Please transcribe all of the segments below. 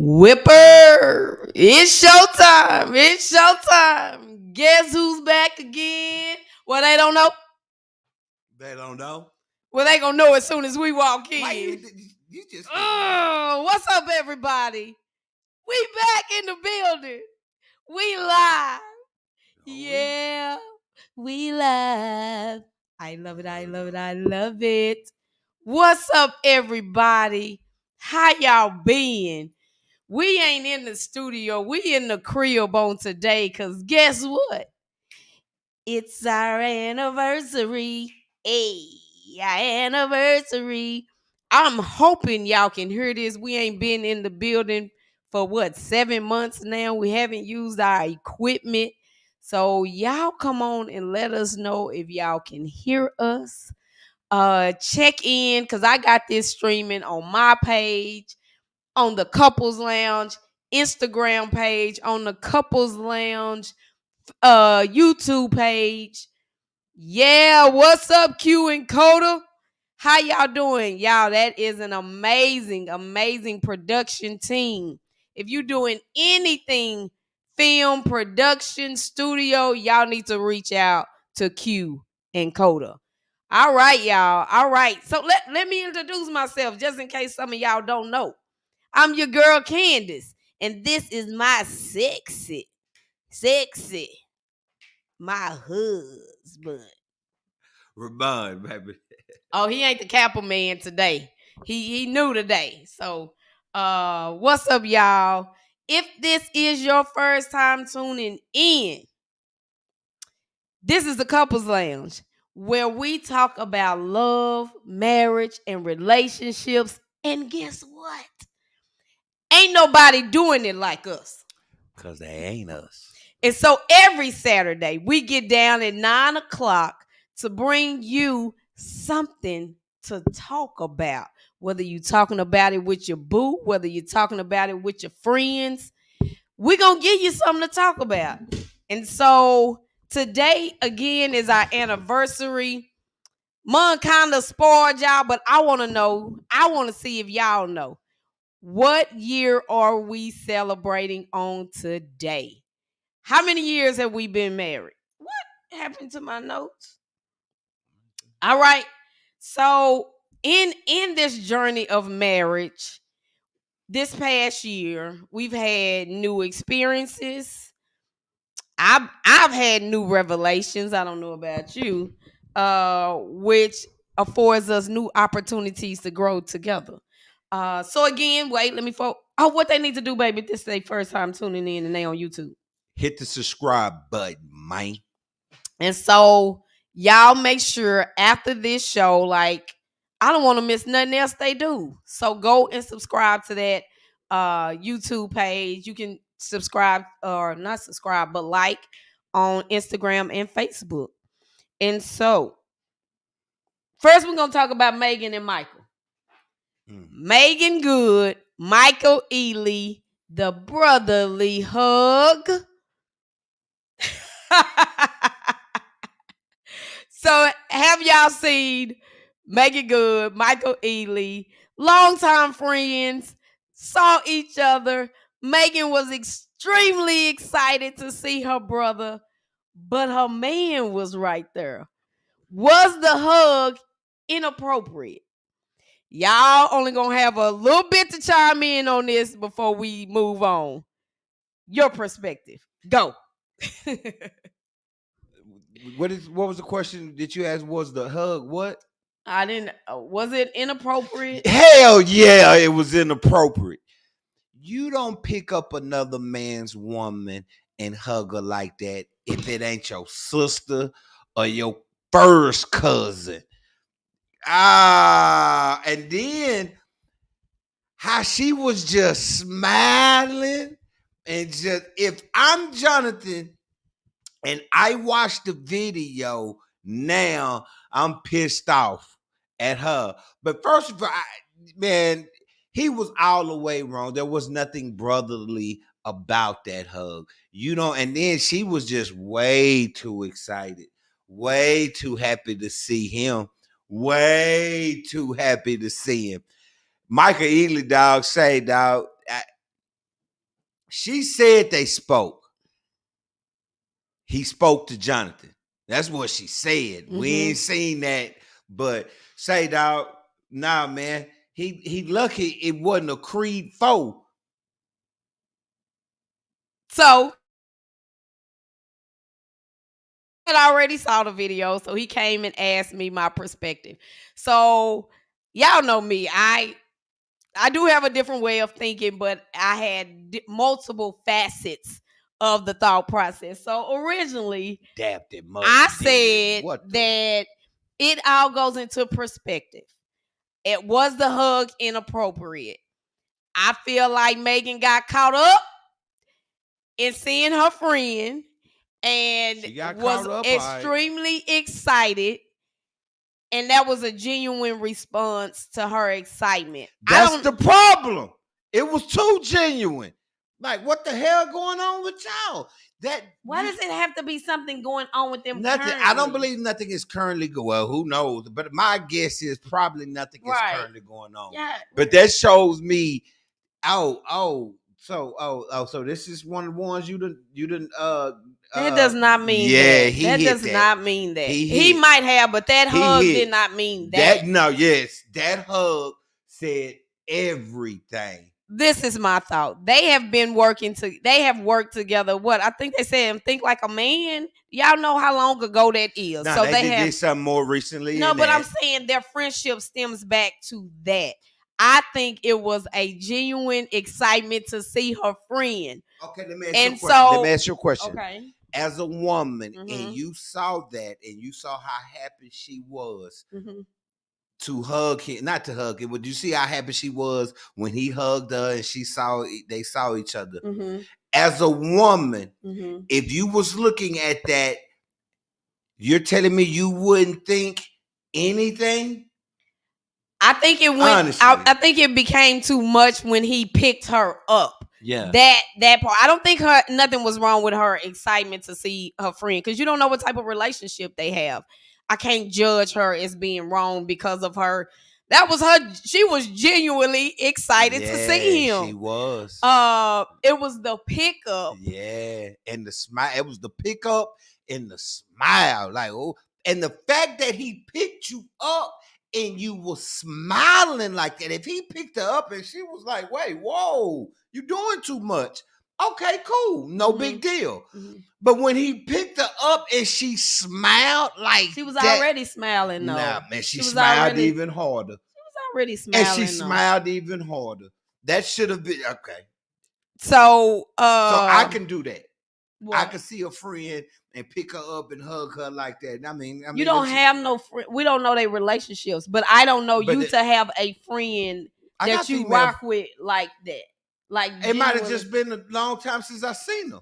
Whipper, it's showtime. It's showtime. Guess who's back again? Well, they don't know. They don't know. Well, they gonna know as soon as we walk in. Why you just? Oh, what's up, everybody? We back in the building. We live. Yeah, we live. I love it. I love it. I love it. What's up, everybody? How y'all been? We ain't in the studio. We in the crib on today because guess what? It's our anniversary. Hey, our anniversary. I'm hoping y'all can hear this. We ain't been in the building for 7 months now. We haven't used our equipment. So y'all come on and let us know if y'all can hear us. Check in because I got this streaming on my page, on the Couples Lounge Instagram page, on the Couples Lounge YouTube page. Yeah, what's up, Q and Coda? How y'all doing? Y'all, that is an amazing, amazing production team. If you're doing anything, film, production, studio, y'all need to reach out to Q and Coda. All right, y'all. All right. So let me introduce myself just in case some of y'all don't know. I'm your girl Candace, and this is my sexy, my husband. Remind, baby. Oh, he ain't the Kappa man today. He new today. So, what's up, y'all? If this is your first time tuning in, this is the Couples Lounge where we talk about love, marriage, and relationships. And guess what? Ain't nobody doing it like us. Because they ain't us. And so every Saturday, we get down at 9 o'clock to bring you something to talk about. Whether you're talking about it with your boo, whether you're talking about it with your friends, we're going to give you something to talk about. And so today, again, is our anniversary. Mom kind of spoiled y'all, but I want to see if y'all know. What year are we celebrating on today? How many years have we been married? What happened to my notes? All right. So in this journey of marriage, this past year, we've had new experiences. I've had new revelations. I don't know about you, which affords us new opportunities to grow together. So again, wait, let me what they need to do, baby. This is their first time tuning in and they on YouTube. Hit the subscribe button, man. And so y'all make sure after this show, like, I don't want to miss nothing else they do. So go and subscribe to that YouTube page. You can subscribe or not subscribe, but like on Instagram and Facebook. And so first we're going to talk about Megan and Michael. Megan Good, Micheal E, the brotherly hug. So have y'all seen Megan Good, Micheal E, longtime friends, saw each other. Megan was extremely excited to see her brother, but her man was right there. Was the hug inappropriate? Y'all only gonna have a little bit to chime in on this before we move on. Your perspective. Go. What was the question that you asked? Was the hug what? I didn't. Was it inappropriate? Hell yeah, it was inappropriate. You don't pick up another man's woman and hug her like that if it ain't your sister or your first cousin. And then how she was just smiling and just, if I'm Jonathan and I watch the video now, I'm pissed off at her. But first of all, man, he was all the way wrong. There was nothing brotherly about that hug. And then she was just way too excited, way too happy to see him, way too happy to see him. Micheal E, dog, say, dog, She said they spoke. He spoke to Jonathan. That's what she said. We ain't seen that, but say, dog, nah, man. He lucky it wasn't a Creed 4. So I had already saw the video, so he came and asked me my perspective. So y'all know me. I do have a different way of thinking, but I had multiple facets of the thought process. So originally, I said that it all goes into perspective. It was the hug inappropriate. I feel like Megan got caught up in seeing her friend and was extremely excited. And that was a genuine response to her excitement. That's the problem. It was too genuine. Like, what the hell going on with y'all? Why does it have to be something going on with them? Nothing. Currently? I don't believe nothing is currently going. Well, who knows? But my guess is probably nothing is currently going on. Yeah. But that shows me. So this is one of the ones you didn't. That does not mean that. That does not mean that. He might have, but that hug did not mean that. That hug said everything. This is my thought. They have worked together. What I think they said, think like a man. Y'all know how long ago that is. So they did something more recently. No, but I'm saying their friendship stems back to that. I think it was a genuine excitement to see her friend. Okay, let me ask you a question. Okay. As a woman, and you saw that, and you saw how happy she was to hug him, not to hug him, but you see how happy she was when he hugged her and they saw each other. As a woman, if you was looking at that, you're telling me you wouldn't think anything? I think it went. I think it became too much when he picked her up. Yeah, that part. I don't think nothing was wrong with her excitement to see her friend, because you don't know what type of relationship they have. I can't judge her as being wrong because of her. That was her. She was genuinely excited to see him. She was. It was the pickup. Yeah, and the smile. It was the pickup and the smile. Like, oh, and the fact that he picked you up and you were smiling like that. If he picked her up and she was like, "Wait, whoa, you doing too much." Okay, cool, no big deal. But when he picked her up and she smiled like she was already smiling, though. Nah, man, she smiled even harder. She was already smiling, and she smiled even harder. That should have been okay. So I can do that. What? I can see a friend and pick her up and hug her like that. I mean, you don't have no friend. We don't know their relationships, but I don't know to have a friend that you rock with like that. Like, it might have just been a long time since I seen them.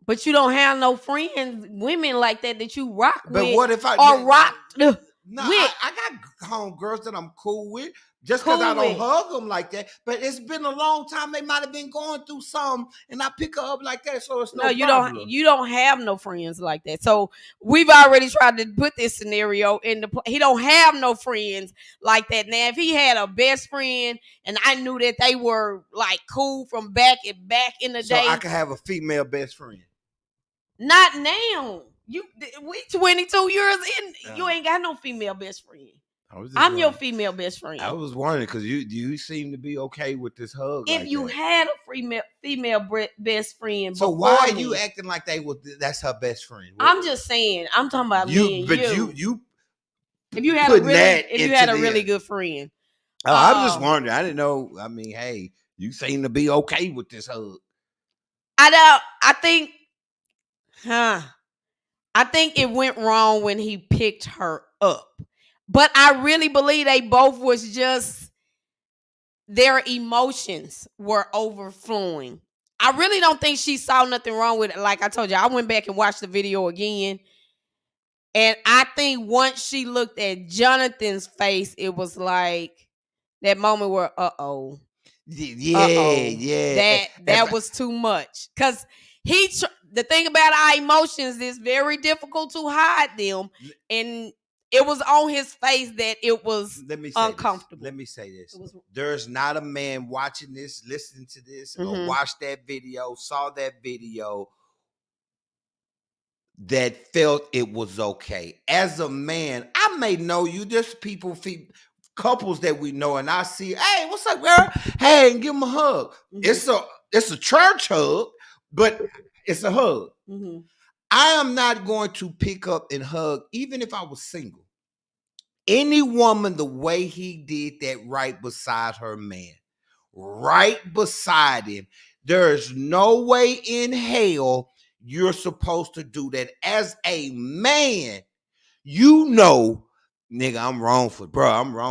But you don't have no friends, women like that you rock with. But what if I rocked with? I got homegirls that I'm cool with. Just because I don't hug them like that. But it's been a long time. They might have been going through something, and I pick her up like that. So it's no problem. You don't have no friends like that. So we've already tried to put this scenario in the. He don't have no friends like that. Now, if he had a best friend, and I knew that they were like cool from back in the day, so I could have a female best friend. Not now. We 22 years in. You ain't got no female best friend. I'm your female best friend. I was wondering because you seem to be okay with this hug. If you had a female best friend, so why are you acting like that's her best friend? I'm just saying. I'm talking about me and you. If you had a really good friend. I'm just wondering. I didn't know. I mean, hey, you seem to be okay with this hug. I think it went wrong when he picked her up. But I really believe they both was just, their emotions were overflowing. I really don't think she saw nothing wrong with it. Like I told you, I went back and watched the video again. And I think once she looked at Jonathan's face, it was like that moment where, yeah. That was too much. Because the thing about our emotions is very difficult to hide them. And it was on his face that it was uncomfortable. Let me say this. There's not a man watching this, listening to this, or watched that video, saw that video that felt it was okay. As a man, I may know you. There's people, couples that we know, and I see, hey, what's up, girl? Hey, and give them a hug. It's a church hug, but it's a hug. I am not going to pick up and hug, even if I was single, any woman the way he did that right beside her man, right beside him. There's no way in hell you're supposed to do that. As a man, you know, nigga, I'm wrong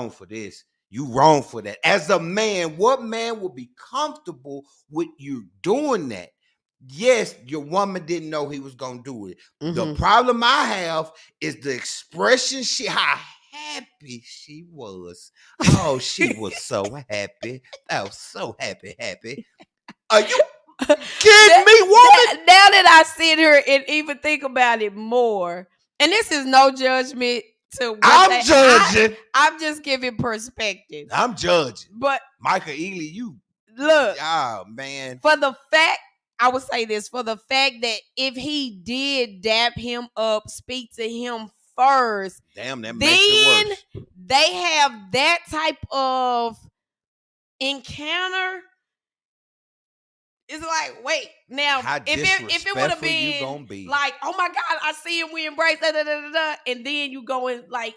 for this. You wrong for that. As a man, what man would be comfortable with you doing that? Yes, your woman didn't know he was gonna do it. The problem I have is the expression how happy she was. Oh, she was so happy. Oh, so happy. Are you kidding me, woman? Now that I sit here and even think about it more, and this is no judgment to what I'm judging. I'm just giving perspective. I'm judging. But Micheal E, you look, oh man. For the fact, I would say this, for the fact that if he did dap him up, speak to him first, damn, that makes it worse. They have that type of encounter. It's like, wait, now if it would have been like, oh my God, I see him, we embrace, and then you go in like,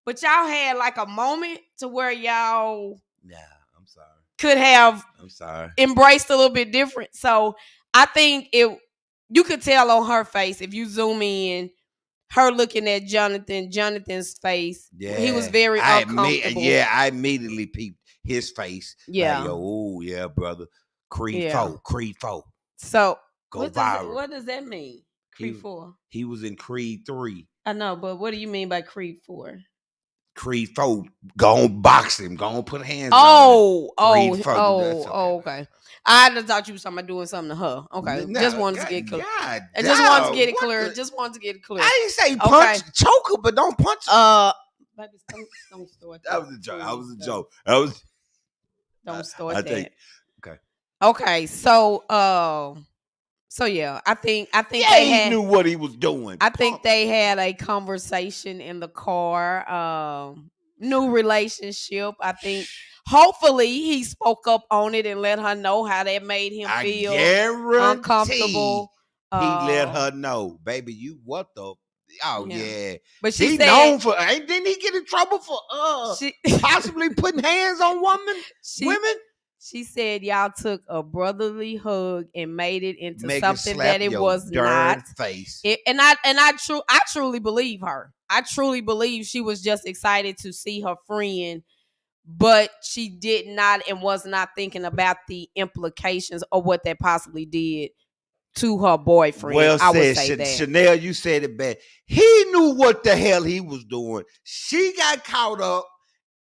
but y'all had like a moment to where y'all, I'm sorry, could have, embraced a little bit different. So I think you could tell on her face if you zoom in, her looking at Jonathan's face. Yeah, he was very uncomfortable. I immediately peeped his face. Yeah, like, oh yeah, brother. Creed 4. So go viral. What does that mean? Creed 4. He was in Creed 3. I know, but what do you mean by Creed 4? Creed 4, go on box him, go on put hands on him. Okay. I just thought you was talking about doing something to her. Okay, just wanted to get clear. I just wanted to get it clear. Just wanted to get it clear. I didn't say punch, choke her, but don't punch her. Baby, don't start that. Was a joke. That was a joke. Don't start that. Okay. Okay, so yeah, I think he knew what he was doing. I think they had a conversation in the car. New relationship. I think hopefully he spoke up on it and let her know how that made him feel uncomfortable. He let her know, baby, you what the. Oh yeah, but she said, known for. Didn't he get in trouble for possibly putting hands on women? She said y'all took a brotherly hug and made it into something that it was not. Face. I truly believe her. I truly believe she was just excited to see her friend, but she did not and was not thinking about the implications of what that possibly did to her boyfriend. Well said, I would say that. Chanel, you said it bad. He knew what the hell he was doing. She got caught up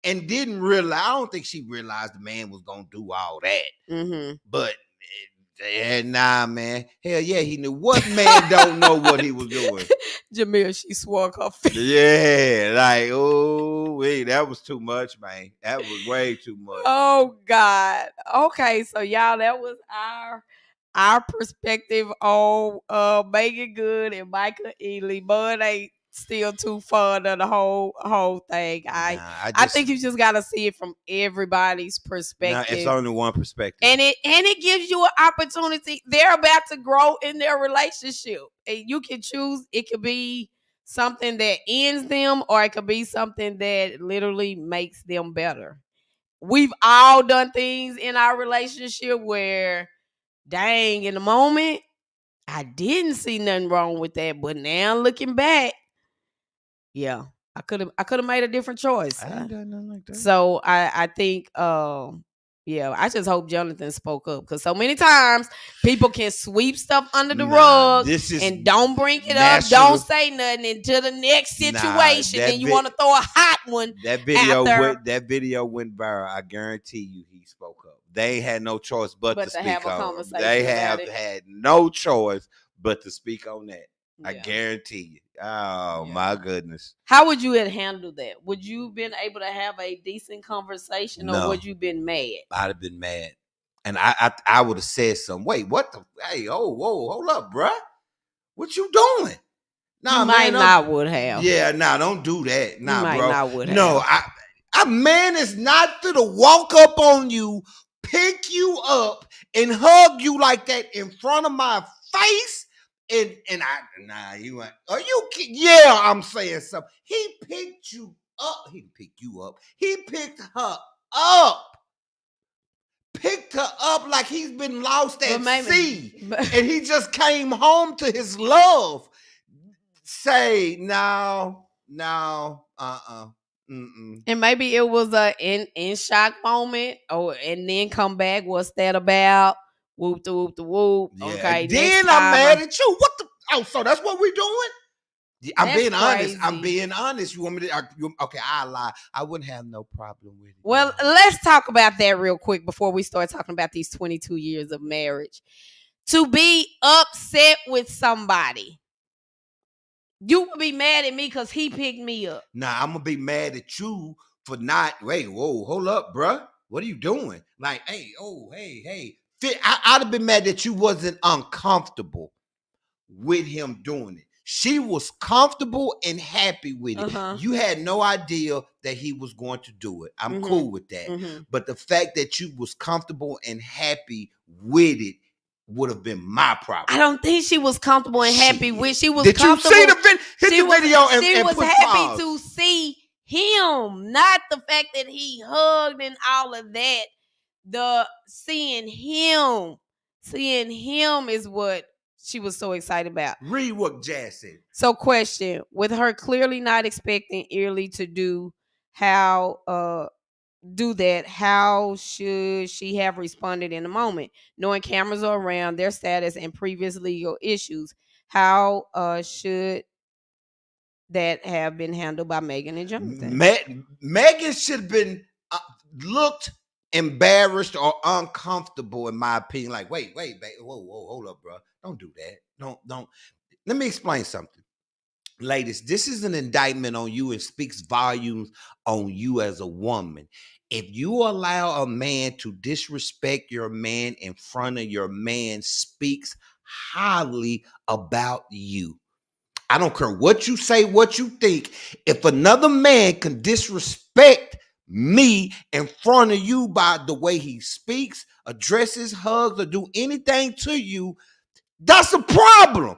and didn't realize. I don't think she realized the man was gonna do all that. But nah, man. Hell yeah, he knew. What man don't know what he was doing? Jamil, she swung her feet. Yeah, like, oh, wait, that was too much, man. That was way too much. Oh God. Okay, so y'all, that was our perspective on Megan Good and Micheal E. Bud ain't still too fun of the whole thing. I think you just gotta see it from everybody's perspective. It's only one perspective, and it gives you an opportunity. They're about to grow in their relationship, and you can choose. It could be something that ends them, or it could be something that literally makes them better. We've all done things in our relationship where, dang, in the moment, I didn't see nothing wrong with that, but now looking back, yeah, I could have made a different choice. I ain't done nothing like that. So I think I just hope Jonathan spoke up, because so many times people can sweep stuff under the rug and don't bring it up, don't say nothing until the next situation, and you want to throw a hot one. That video went viral. I guarantee you he spoke up. They had no choice but to speak have a on. Conversation they have had no choice but to speak on that. I Yeah. guarantee you. Oh Yeah. my goodness. How would you have handled that? Would you been able to have a decent conversation, or No. would you been mad? I'd have been mad. And I would have said something. Wait, what the? Hey, oh, whoa, hold up, bruh. What you doing? You Nah, might man. not would have. Yeah, nah, don't do that. You Nah, might bro. not would No, have. a man is not to walk up on you, pick you up, and hug you like that in front of my face. You went, are you kidding? Yeah, I'm saying something. He picked you up. He picked you up. He picked her up. Picked her up like he's been lost at sea. And he just came home to his love. Say, no, mm-mm. And maybe it was a in shock moment, and then come back. What's that about? Whoop the whoop the whoop. Yeah. Okay. Then I'm mad at you. What the? Oh, so that's what we're doing? I'm being honest. I'm being honest. You want me to? Okay, I lie. I wouldn't have no problem with it. Well, let's talk about that real quick before we start talking about these 22 years of marriage. To be upset with somebody. You would be mad at me because he picked me up. Nah, I'm gonna be mad at you for not. Wait, whoa, hold up, bruh. What are you doing? Like, hey, oh, hey. I'd have been mad that you wasn't uncomfortable with him doing it. She was comfortable and happy with it. You had no idea that he was going to do it. I'm cool with that. But the fact that you was comfortable and happy with it would have been my problem. I don't think she was comfortable and happy with. She was. Did comfortable. You see the video? Hit the video and she was put happy pause. to see him, not the fact that he hugged and all of that. The seeing him is what she was so excited about. Read what Jazz said. So, question: with her clearly not expecting Early to do that, how should she have responded in the moment, knowing cameras are around, their status, and previous legal issues? How should that have been handled by Megan and Jonathan? Megan should have been looked embarrassed or uncomfortable, in my opinion. Like, wait, baby, whoa, hold up, bro. Don't do that. Don't. Let me explain something. Ladies, this is an indictment on you and speaks volumes on you as a woman. If you allow a man to disrespect your man in front of your man, speaks highly about you. I don't care what you say, what you think. If another man can disrespect me in front of you by the way he speaks, addresses, hugs, or do anything to you, that's a problem.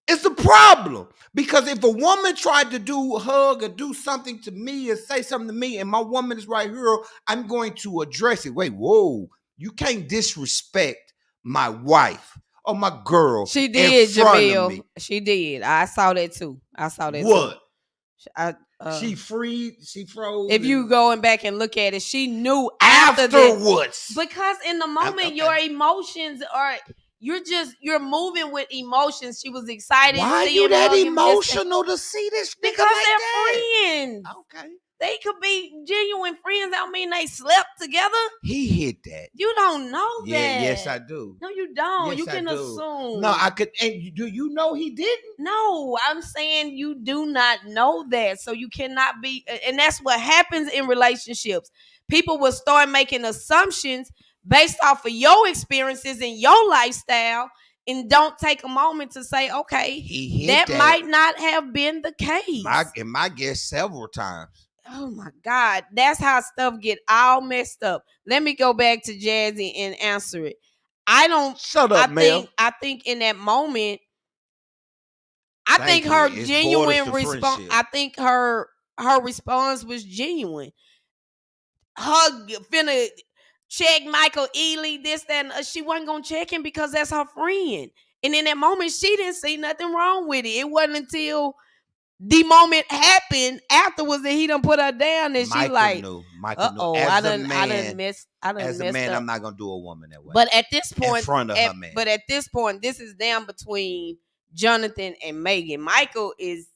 It's a problem. Because if a woman tried to hug or do something to me or say something to me and my woman is right here, I'm going to address it. Wait, whoa, you can't disrespect my wife or my girl. She did, in front of me. She did. I saw that too. What? Too. She froze. If you going back and look at it, she knew afterwards. Because in the moment, your emotions are... You're moving with emotions. She was excited. Why you that emotional to see this? Because they're friends. Okay. They could be genuine friends. I don't mean they slept together. He hit that. You don't know that. Yes, I do. No, you don't. Yes, you can assume. No, I could. And do you know he didn't? No, I'm saying you do not know that. So you cannot be. And that's what happens in relationships. People will start making assumptions based off of your experiences and your lifestyle, and don't take a moment to say, okay, that might not have been the case. My guess several times. Oh my God, that's how stuff get all messed up. Let me go back to Jazzy and answer it. I don't. Shut up, Mel. I think in that moment, I think her genuine response. I think her response was genuine. Her finna check Micheal E, this, that, and she wasn't gonna check him because that's her friend. And in that moment, she didn't see nothing wrong with it. It wasn't until the moment happened afterwards that he done put her down, and she like, Micheal knew. I done messed as a man, I'm not gonna do a woman that way. But at this point, in front of her man. But at this point, this is down between Jonathan and Megan. Micheal is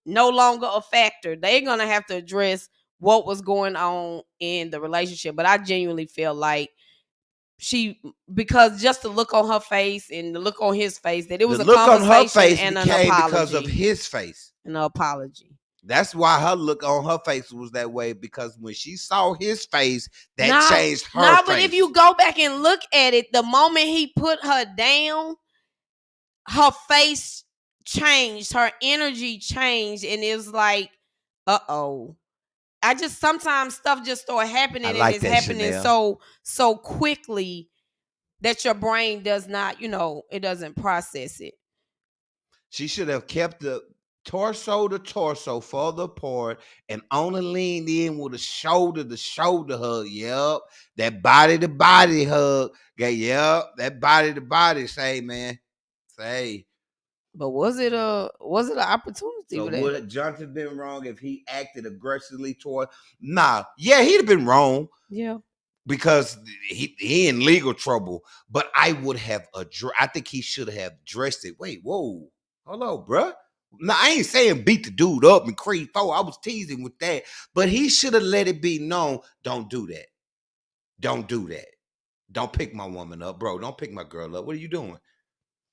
no longer a factor. They're gonna have to address what was going on in the relationship. But I genuinely feel like because just the look on her face and the look on his face, that it was The a look on her conversation face and an became because of apology. his face. An apology. That's why her look on her face was that way, because when she saw his face, that No, changed her but face. if you go back and look at it, the moment he put her down, her face changed, her energy changed, and it was like, uh-oh. I just sometimes stuff just start happening, I and like it's that, happening Chanel. so quickly that your brain does not, it doesn't process it. She should have kept the torso to torso further apart and only leaned in with a shoulder to shoulder hug. Yep. That body to body hug. Okay, yep. That body to body. Say, man. Say. But was it an opportunity So for that? would Jonathan been wrong if he acted aggressively toward? Nah. Yeah, he'd have been wrong. Yeah. Because he in legal trouble. But I would have I think he should have addressed it. Wait, whoa. Hello, bruh. Now, I ain't saying beat the dude up and Creed 4. I was teasing with that. But he should have let it be known, don't do that. Don't do that. Don't pick my woman up, bro. Don't pick my girl up. What are you doing?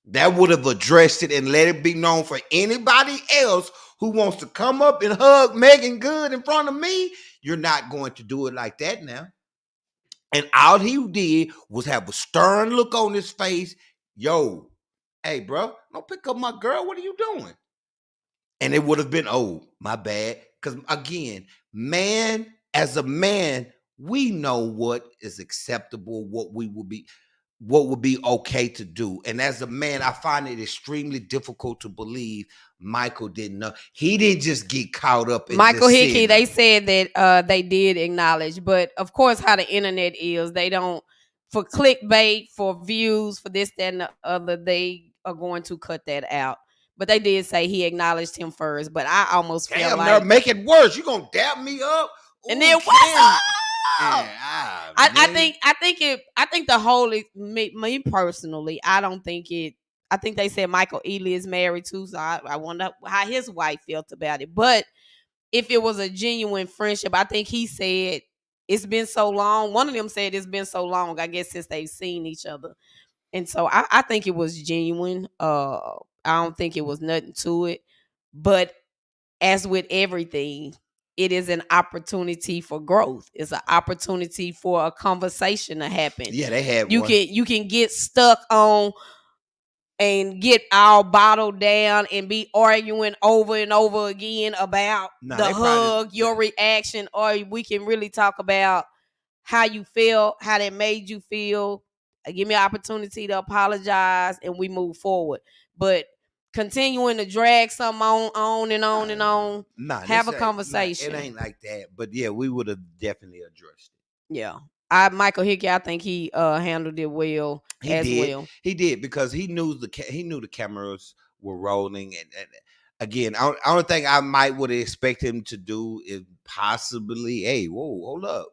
That would have addressed it and let it be known for anybody else who wants to come up and hug Megan Good in front of me. You're not going to do it like that now. And all he did was have a stern look on his face. Yo, hey, bro, don't pick up my girl. What are you doing? And it would have been, oh, my bad. Because again, man, as a man, we know what is acceptable, what would be okay to do. And as a man, I find it extremely difficult to believe Micheal didn't know. He didn't just get caught up in Micheal Hickey, sin. they said that they did acknowledge, but of course, how the internet is, they don't, for clickbait, for views, for this, that, and the other, they are going to cut that out. But they did say he acknowledged him first. But I almost feel like, make it worse. You gonna dap me up? And then what's up? I think the whole, me personally, I don't think it. I think they said Micheal E is married too, so I wonder how his wife felt about it. But if it was a genuine friendship, I think he said it's been so long. One of them said it's been so long, I guess, since they've seen each other. And so I think it was genuine. I don't think it was nothing to it. But as with everything, it is an opportunity for growth. It's an opportunity for a conversation to happen. Yeah, they had you one. You can get stuck on and get all bottled down and be arguing over and over again about the hug, your reaction, or we can really talk about how you feel, how that made you feel. Give me an opportunity to apologize, and we move forward. But continuing to drag something on and on and on, have a conversation. It ain't like that. But yeah, we would have definitely addressed it. Yeah. Micheal Hickey, I think he handled it well. He did, because he knew the cameras were rolling, and again, only thing I might would expect him to do is possibly, hey, whoa, hold up.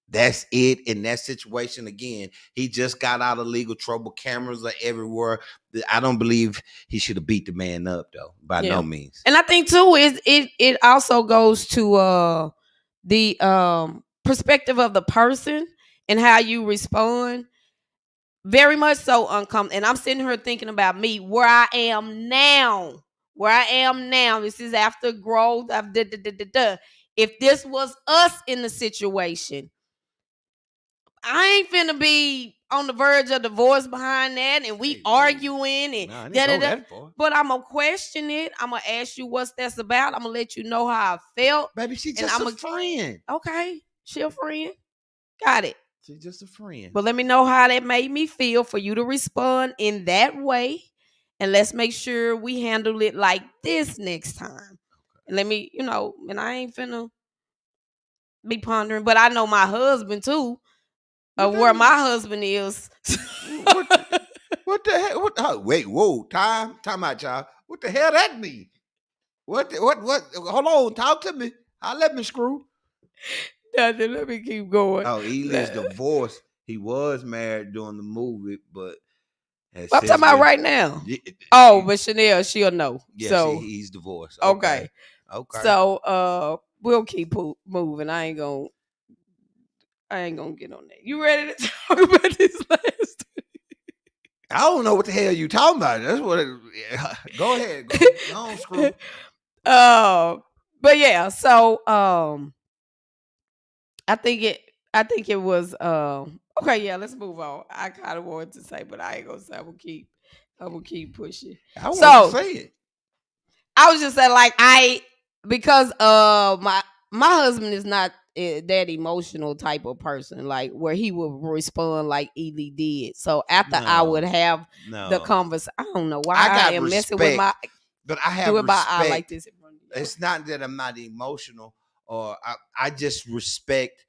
That's it in that situation. Again, he just got out of legal trouble. Cameras are everywhere. I don't believe he should have beat the man up, though, by no means. And I think too it also goes to the perspective of the person and how you respond. Very much so uncomfortable. And I'm sitting here thinking about me, where I am now. This is after growth. If this was us in the situation, I ain't finna be on the verge of divorce behind that, and we arguing and But I'm gonna question it. I'm gonna ask you what's that's about. I'm gonna let you know how I felt. Baby, she's just a friend. Okay, she a friend. Got it. She's just a friend. But let me know how that made me feel for you to respond in that way. And let's make sure we handle it like this next time. And let me, and I ain't finna be pondering, but I know my husband too. Where my husband is. What the hell? Wait, whoa, time out, y'all. What the hell that mean? What? Hold on, talk to me. Let me screw. Nothing. Let me keep going. Oh, Eli's divorced. He was married during the movie, but I'm talking about right now. But Chanel, she'll know. Yeah, so he's divorced. Okay. Okay. So we'll keep moving. I ain't gonna. I ain't gonna get on that. You ready to talk about this last? I don't know what the hell you talking about. That's what. Go ahead. Go on, screw. But yeah. So I think it. I think it was. Okay. Yeah. Let's move on. I kind of wanted to say, but I ain't gonna say. I'm gonna keep. I'm gonna keep pushing. I want to So say it. I was just saying, like because my husband is not that emotional type of person, like where he would respond like Ely did. So after I would have the No. conversation, I don't know why I I got am messing with respect, my but I have doing my eye respect. like this in front of you. It's not that I'm not emotional, or I just respect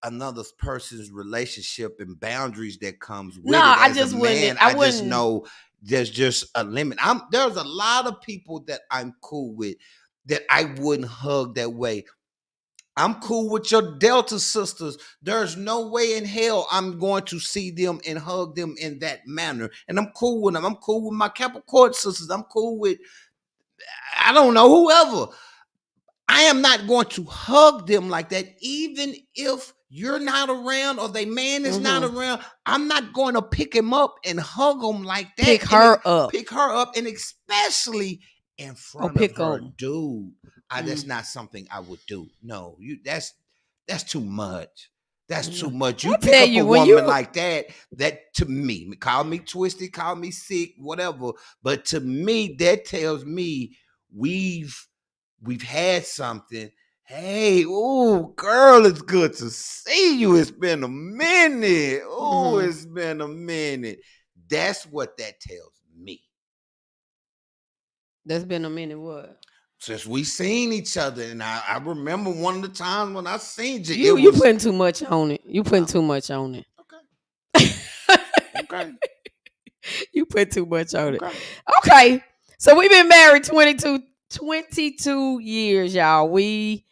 another person's relationship and boundaries that comes with No, it. I As a just wouldn't. man, I I just wouldn't. know there's just a limit. There's a lot of people that I'm cool with that I wouldn't hug that way. I'm cool with your Delta sisters. There's no way in hell I'm going to see them and hug them in that manner. And I'm cool with them. I'm cool with my Capricorn sisters. I'm cool with, I don't know, whoever. I am not going to hug them like that, even if you're not around or their man is not around. I'm not going to pick him up and hug him like that. Pick her up. Pick her up, and especially in front of her dude. That's not something I would do. No, that's too much. That's too much. You pick up a woman like that. That to me, call me twisted, call me sick, whatever. But to me, that tells me we've had something. Hey, oh, girl, it's good to see you. It's been a minute. Oh, it's been a minute. That's what that tells me. That's been a minute. What? Since we seen each other, and I remember one of the times when I seen you. You putting too much on it. You putting too much on it. Okay. Okay. You put too much on it. Okay. So we've been married 22 years, y'all. We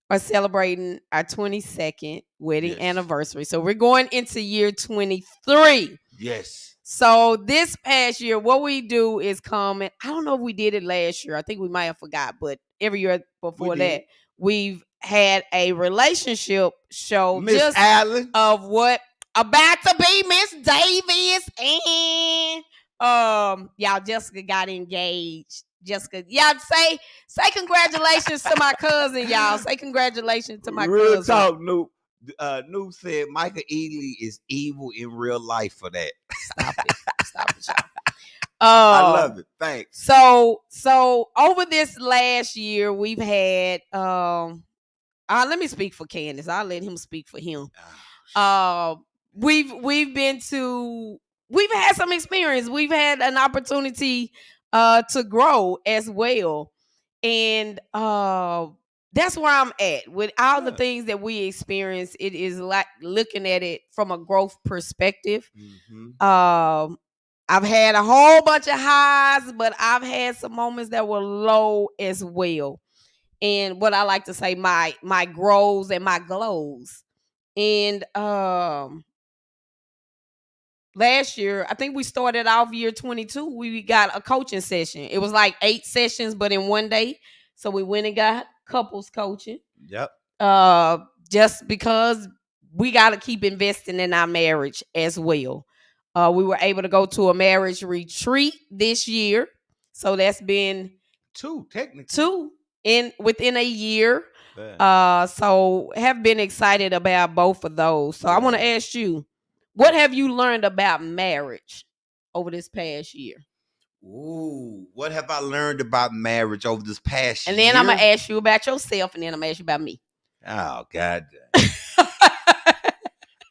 are celebrating our 22nd wedding anniversary. So we're going into year 23. Yes. So this past year, what we do is come, and I don't know if we did it last year. I think we might have forgot, but every year before that, we've had a relationship show. Miss Allen. Of what about to be Miss Davis and y'all, Jessica got engaged. Jessica, y'all say congratulations to my cousin, y'all. Say congratulations to my cousin. Real talk, Noob. Noob said Micheal E is evil in real life for that. Stop it, y'all. I love it. Thanks. So over this last year, we've had let me speak for Candace. I'll let him speak for him. We've had some experience. We've had an opportunity to grow as well. And that's where I'm at with all the things that we experience. It is like looking at it from a growth perspective. I've had a whole bunch of highs, but I've had some moments that were low as well. And what I like to say, my grows and my glows. And last year, I think we started off year 22. We got a coaching session. It was like 8 sessions, but in one day. So we went and got couples coaching. Yep. Just because we got to keep investing in our marriage as well. We were able to go to a marriage retreat this year. So that's been 2, technically. 2 within a year. So have been excited about both of those. So I want to ask you, what have you learned about marriage over this past year? Ooh, what have I learned about marriage over this past year? And then I'm going to ask you about yourself, and then I'm going to ask you about me. Oh, God.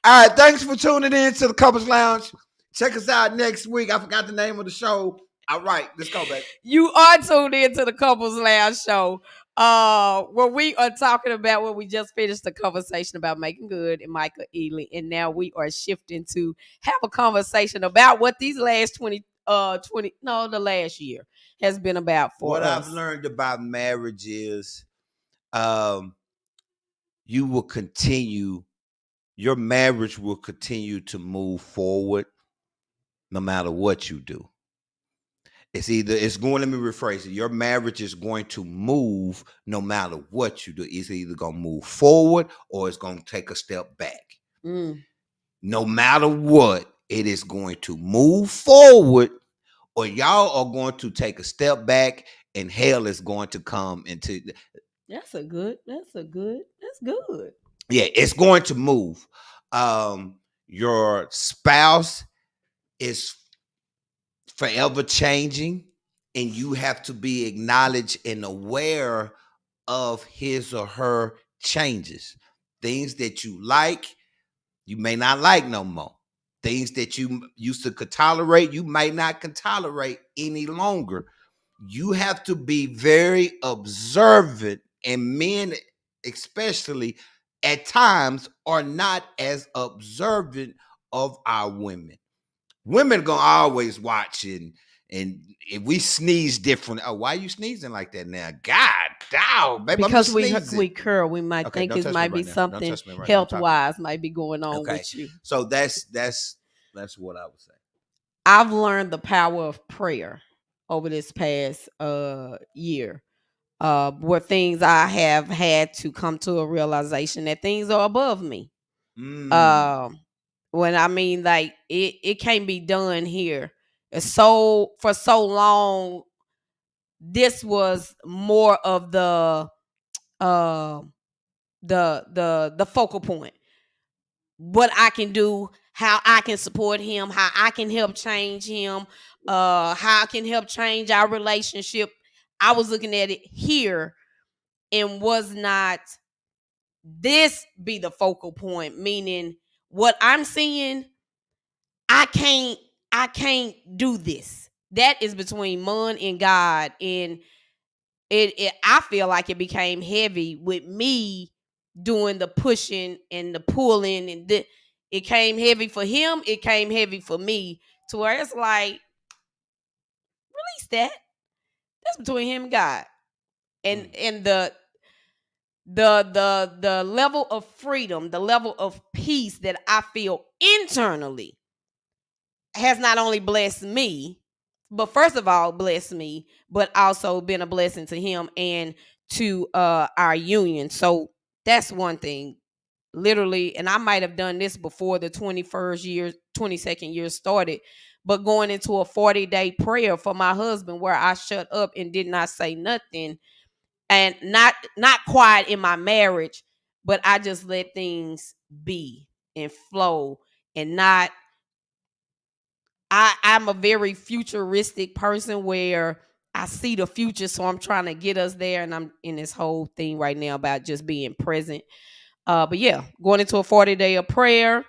All right, thanks for tuning in to the Couples Lounge. Check us out next week. I forgot the name of the show. All right, let's go, baby. You are tuned in to the Couples Lounge show, where we are talking about what we just finished the conversation about making good and Micheal E. And now we are shifting to have a conversation about what these last the last year has been about for us. What I've learned about marriage is your marriage will continue to move forward no matter what you do. Let me rephrase it. Your marriage is going to move no matter what you do. It's either going to move forward or it's going to take a step back. Mm. No matter what, it is going to move forward, or y'all are going to take a step back, and hell is going to come into. That's good. Yeah, it's going to move. Your spouse is forever changing, and you have to be acknowledged and aware of his or her changes. Things that you like, you may not like no more. Things that you used to could tolerate, you might not can tolerate any longer. You have to be very observant, and men especially at times are not as observant of our women. Women gonna always watch, and if we sneeze different, oh, why you sneezing like that now? God, dog, baby, I'm Because just sneezing. we curl, we might Okay, think don't it touch me might be right now. Don't something touch me right now. I'm health talking. wise might be going on Okay, with you. so that's what I would say. I've learned the power of prayer over this past year. Where things I have had to come to a realization that things are above me. Mm. Um, when I mean like it can't be done here. It's so for so long. This was more of uh the focal point. What I can do, how I can support him, how I can help change him, how I can help change our relationship. I was looking at it here and was not this be the focal point, meaning what I'm seeing, I can't I can't do this. That is between man and God. And it I feel like it became heavy with me doing the pushing and the pulling, and it came heavy for him, it came heavy for me, to where it's like, release that. That's between him and God. And Mm. the level of freedom, the level of peace that I feel internally has not only blessed me, but first of all blessed me, but also been a blessing to him and to our union. So that's one thing. Literally, and I might have done this before the 21st year, 22nd year started, but going into a 40-day prayer for my husband where I shut up and did not say nothing, and not quiet in my marriage, but I just let things be and flow, and not I'm a very futuristic person where I see the future, so I'm trying to get us there, and I'm in this whole thing right now about just being present. But yeah, going into a 40-day of prayer,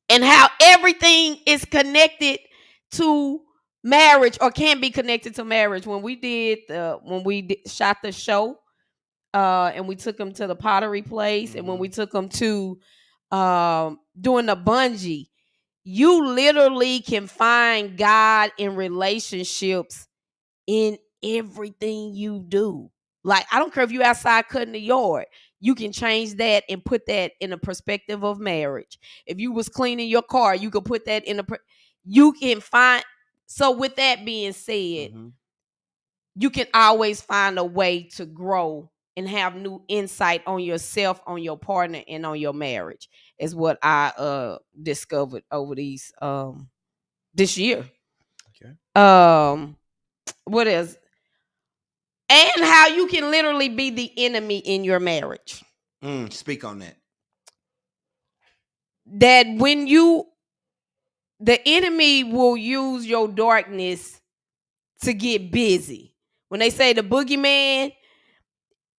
and how everything is connected to marriage, or can be connected to marriage. When we shot the show, and we took them to the pottery place, and when we took them to doing the bungee, you literally can find God in relationships in everything you do. Like, I don't care if you outside cutting the yard, you can change that and put that in a perspective of marriage. If you was cleaning your car, you could put that in you can find. So with that being said, Mm-hmm. you can always find a way to grow and have new insight on yourself, on your partner, and on your marriage, is what I discovered over these this year. Okay. Um what is, and how you can literally be the enemy in your marriage. Speak on that. That when you the enemy will use your darkness to get busy. When they say the boogeyman,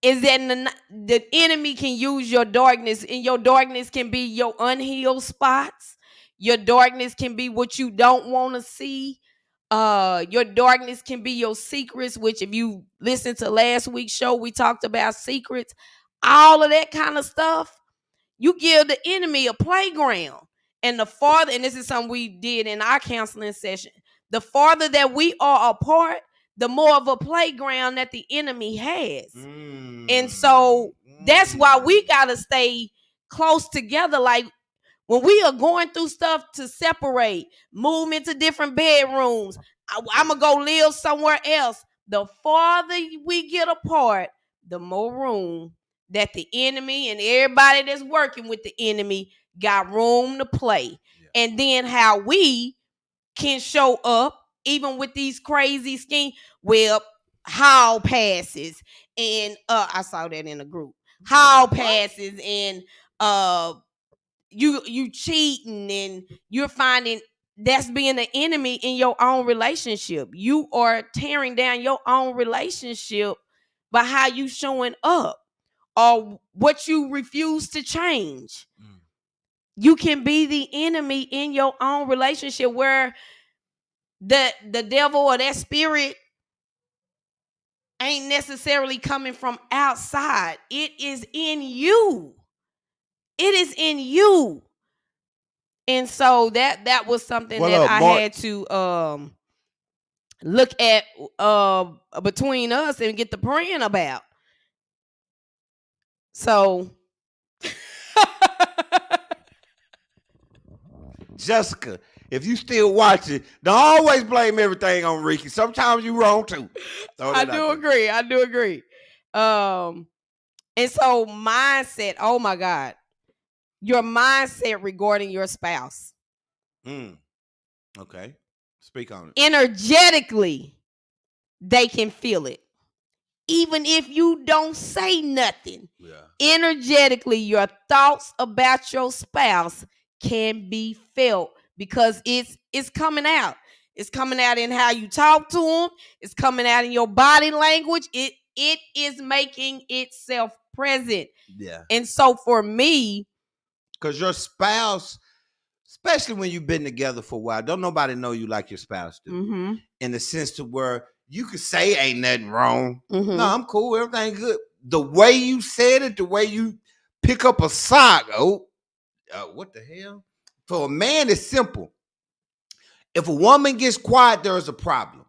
is that the enemy can use your darkness, and your darkness can be your unhealed spots. Your darkness can be what you don't want to see. Your darkness can be your secrets, which if you listen to last week's show, we talked about secrets, all of that kind of stuff. You give the enemy a playground. And the farther, and this is something we did in our counseling session, the farther that we are apart, the more of a playground that the enemy has. And so that's why we got to stay close together. Like, when we are going through stuff, to separate, move into different bedrooms, I'm going to go live somewhere else. The farther we get apart, the more room that the enemy and everybody that's working with the enemy got room to play. Yeah. And then how we can show up even with these crazy schemes. Well, hall passes and I saw that in a group. Hall passes and you cheating and you're finding that's being the enemy in your own relationship. You are tearing down your own relationship by how you showing up or what you refuse to change. You can be the enemy in your own relationship where the devil or that spirit ain't necessarily coming from outside. It is in you. It is in you. And so that was something that I had to look at between us and get the praying about. So Jessica, if you still watching, don't always blame everything on Ricky. Sometimes you wrong too. I do agree. And so mindset, oh my God. Your mindset regarding your spouse. Okay. Speak on it. Energetically, they can feel it. Even if you don't say nothing. Yeah. Energetically, your thoughts about your spouse can be felt because it's coming out. It's coming out in how you talk to them. It's coming out in your body language. It is making itself present. Yeah. And so for me, because your spouse, especially when you've been together for a while, don't nobody know you like your spouse do. Mm-hmm. In the sense to where you could say ain't nothing wrong. Mm-hmm. No, I'm cool. Everything good. The way you said it, the way you pick up a sock. What the hell? For a man, it's simple. If a woman gets quiet, there is a problem.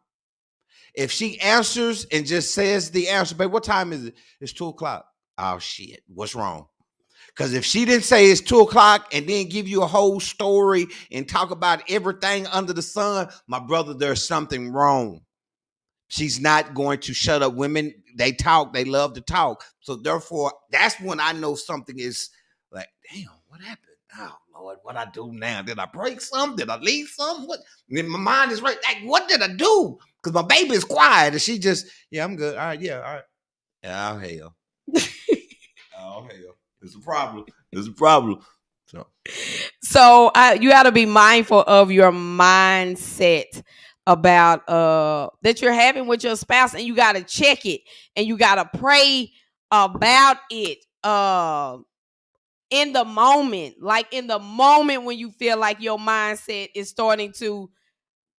If she answers and just says the answer, babe, what time is it? It's 2:00. Oh, shit. What's wrong? Because if she didn't say it's 2:00 and then give you a whole story and talk about everything under the sun, my brother, there's something wrong. She's not going to shut up. Women, they talk. They love to talk. So therefore, that's when I know something is like, damn, what happened? Oh, Lord, what I do now? Did I break something? Did I leave something? What? And my mind is right. Like, what did I do? Because my baby is quiet. And she just, yeah, I'm good. All right, yeah, all right. Oh, hell. Oh, hell. There's a problem. There's a problem. So you got to be mindful of your mindset about that you're having with your spouse, and you got to check it and you got to pray about it in the moment, like in the moment when you feel like your mindset is starting to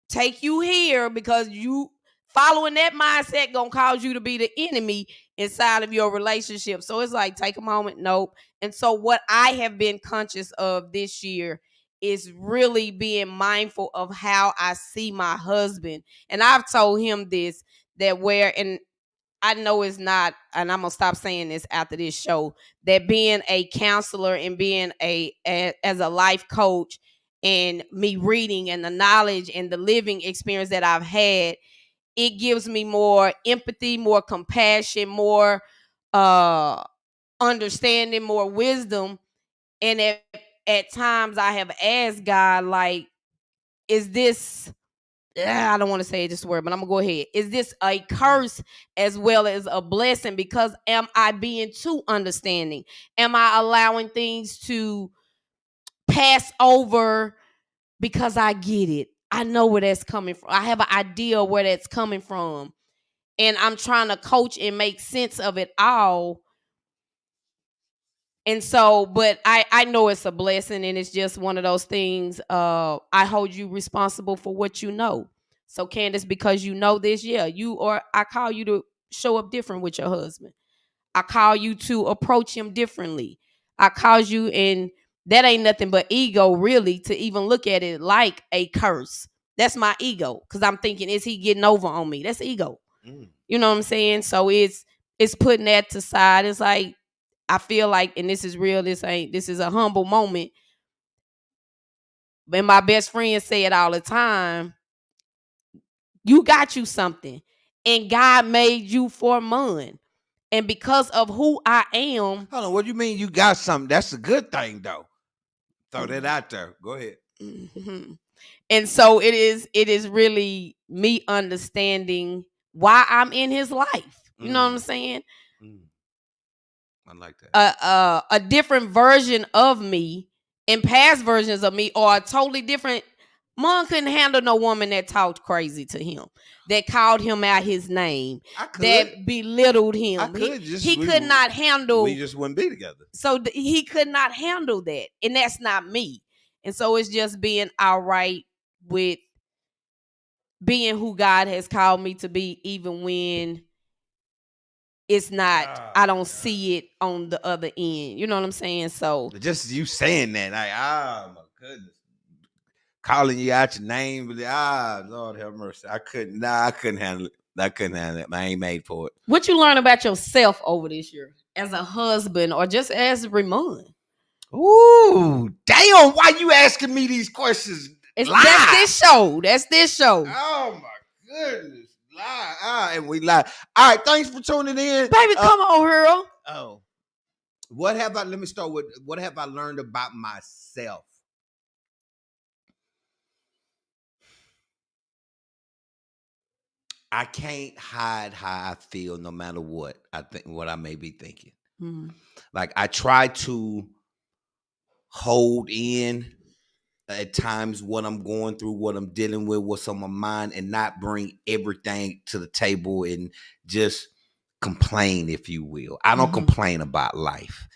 take you here, because you following that mindset gonna cause you to be the enemy inside of your relationship. So it's like, take a moment. Nope. And so what I have been conscious of this year is really being mindful of how I see my husband. And I've told him this, that where, and I know it's not, and I'm gonna stop saying this after this show, that being a counselor and being as a life coach and me reading and the knowledge and the living experience that I've had, it gives me more empathy, more compassion, more understanding, more wisdom. And at times I have asked God, like, is this, I don't want to say this word, but I'm gonna go ahead. Is this a curse as well as a blessing? Because am I being too understanding? Am I allowing things to pass over because I get it? I know where that's coming from. I have an idea where that's coming from. And I'm trying to coach and make sense of it all. And so, but I know it's a blessing, and it's just one of those things. I hold you responsible for what you know. So Candace, because you know this, yeah, I call you to show up different with your husband. I call you to approach him differently. I call you, and that ain't nothing but ego, really, to even look at it like a curse. That's my ego, because I'm thinking, is he getting over on me? That's ego. You know what I'm saying? So it's putting that to side. It's like, I feel like, and this is real, this is a humble moment. And my best friend say it all the time. You got you something, and God made you for man. And because of who I am. Hold on, what do you mean you got something? That's a good thing, though. Throw that out there. Go ahead. Mhm. And so it is really me understanding why I'm in his life. You know what I'm saying? Mm. I like that. A different version of me and past versions of me are totally different. Mom couldn't handle no woman that talked crazy to him, that called him out his name, I could. that belittled him. I could. He could not handle. We just wouldn't be together. So he could not handle that, and that's not me. And so it's just being all right with being who God has called me to be, even when it's not, I don't see it on the other end. You know what I'm saying? So just you saying that, like, my goodness, calling you out your name, but Lord have mercy, I couldn't handle it. I couldn't handle it. I ain't made for it. What you learn about yourself over this year as a husband or just as Ramon? Ooh, damn! Why you asking me these questions? That's this show. That's this show. Oh my goodness. Lie. And we lie. All right, thanks for tuning in. Baby, come on, Earl. Oh. Let me start with what have I learned about myself? I can't hide how I feel no matter what I may be thinking. Mm-hmm. Like I try to hold in at times what I'm going through, what I'm dealing with, what's on my mind, and not bring everything to the table and just complain, if you will. I don't complain about life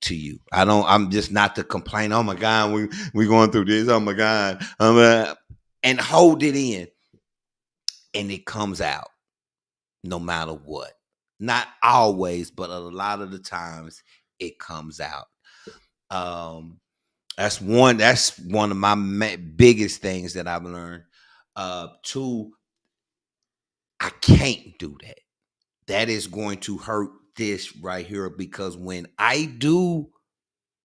to you. I'm just not to complain. Oh my God, we going through this. Oh my God. And hold it in. And it comes out no matter what. Not always, but a lot of the times it comes out. That's one of my biggest things that I've learned. Two, I can't do that. That is going to hurt this right here, because when I do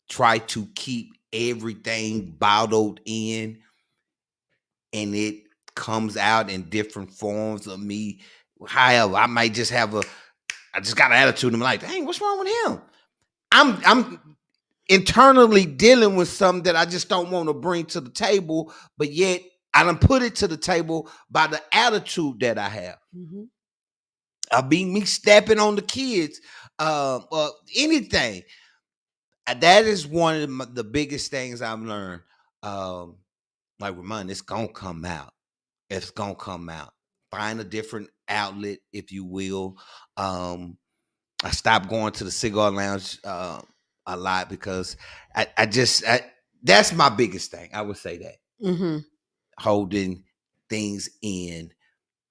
try to keep everything bottled in and it comes out in different forms of me, however, I just got an attitude. I'm like, dang, what's wrong with him? I'm internally dealing with something that I just don't want to bring to the table, but yet I done put it to the table by the attitude that I have. Me stepping on the kids, or anything. That is one of the biggest things I've learned. Like Ramon, it's gonna come out. It's gonna come out. Find a different outlet, if you will. I stopped going to the cigar lounge a lot because that's my biggest thing. I would say that. Holding things in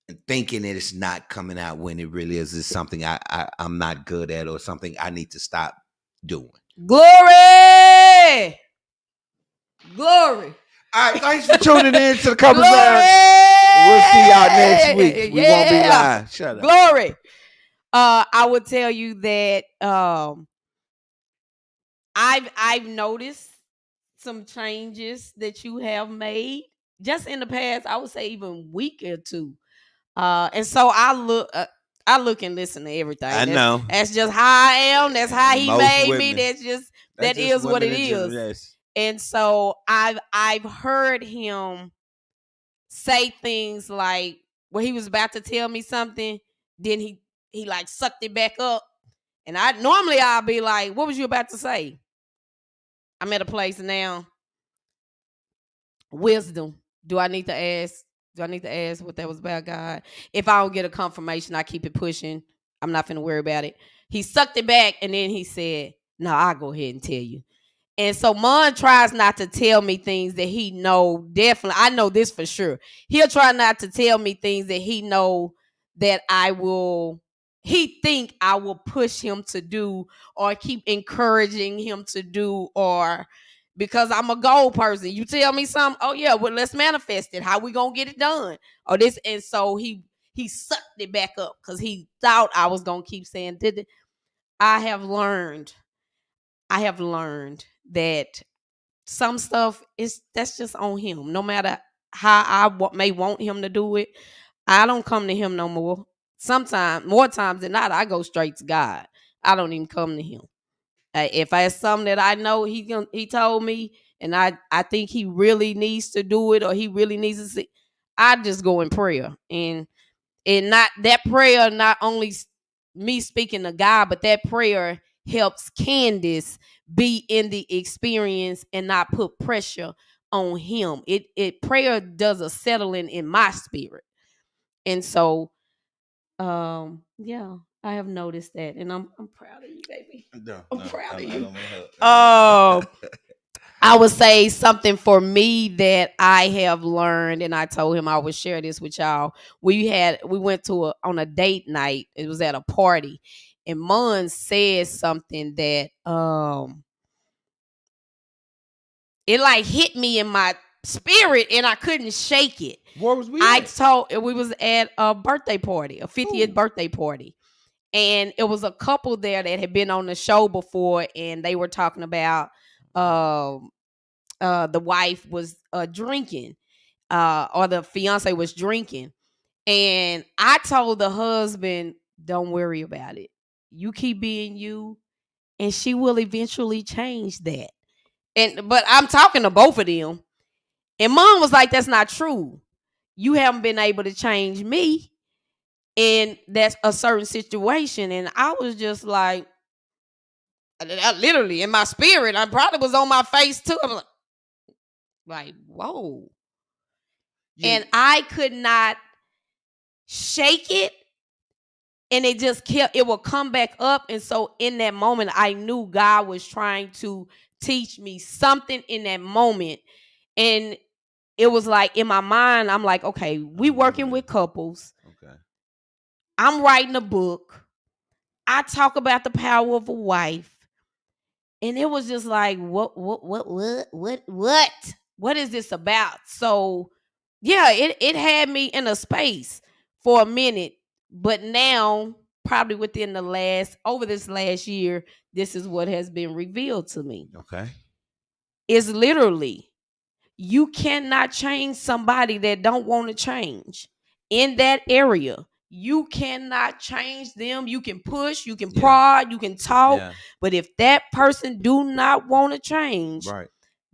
and thinking that it's not coming out when it really is something I'm not good at, or something I need to stop doing. Glory! Glory! All right, thanks for tuning in to the Couple Sound. We'll see y'all next week. We won't be live. Shut up. Glory. I would tell you that I've noticed some changes that you have made just in the past, I would say even week or two. And so I look and listen to everything. I know. That's just how I am. That's how he made me. That is what it is. Yes. And so I've heard him say things like, when he was about to tell me something, then he like sucked it back up. And I'll be like, what was you about to say? I'm at a place now. Wisdom. Do I need to ask what that was about, God? If I don't get a confirmation, I keep it pushing. I'm not finna worry about it. He sucked it back, and then he said, no, I'll go ahead and tell you. And so Mon tries not to tell me things that he know, definitely, I know this for sure. He'll try not to tell me things that he know that he think I will push him to do, or keep encouraging him to do, or because I'm a goal person. You tell me something, oh yeah, well, let's manifest it. How we gonna get it done? Or this, and so he sucked it back up because he thought I was gonna keep saying, I have learned that some stuff that's just on him. No matter how I may want him to do it, I don't come to him no more. Sometimes, more times than not, I go straight to God. I don't even come to him. If I have something that I know he told me, and I think he really needs to do it, or he really needs to see, I just go in prayer. And not that prayer, not only me speaking to God, but that prayer helps Candace be in the experience and not put pressure on him. It prayer does a settling in my spirit. And so yeah, I have noticed that, and I'm proud of you, baby. No, I'm no, proud of I you. don't want help. I would say something for me that I have learned, and I told him I would share this with y'all. We went to on a date night. It was at a party, and Mon said something that it like hit me in my spirit, and I couldn't shake it. Where was we I at? told we was at a birthday party, a 50th Ooh. birthday party. And it was a couple there that had been on the show before, and they were talking about the wife was drinking, or the fiance was drinking. And I told the husband, don't worry about it. You keep being you, and she will eventually change that. But I'm talking to both of them. And Mom was like, that's not true. You haven't been able to change me. And that's a certain situation. And I was just like, literally in my spirit, I probably was on my face too. I'm like, whoa. And I could not shake it. And it just it will come back up. And so in that moment, I knew God was trying to teach me something in that moment. And it was like in my mind, I'm like, okay, we working with couples. Okay. I'm writing a book. I talk about the power of a wife. And it was just like, what is this about? So yeah, it had me in a space for a minute, but now probably within over this last year, this is what has been revealed to me. Okay. It's literally, you cannot change somebody that don't want to change in that area. You cannot change them. You can push, you can prod, you can talk, but if that person do not want to change, right,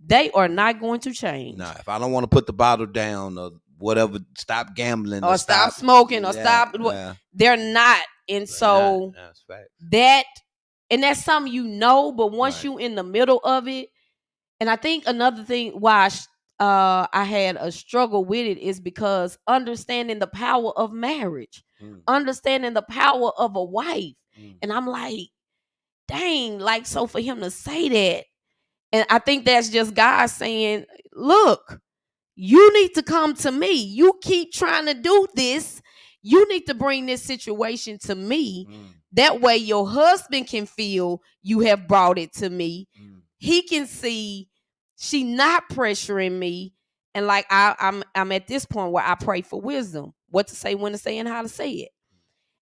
they are not going to change. No, if I don't want to put the bottle down or whatever, stop gambling or stop smoking or stop, they're not. And They're so not. That's facts. That's something you know, but once you in the middle of it, and I think another thing why I had a struggle with it is because understanding the power of marriage, understanding the power of a wife. And I'm like, dang, like, so for him to say that, and I think that's just God saying, look, you need to come to me. You keep trying to do this. You need to bring this situation to me. That way your husband can feel you have brought it to me. He can see she not pressuring me. And like I'm at this point where I pray for wisdom, what to say, when to say, and how to say it.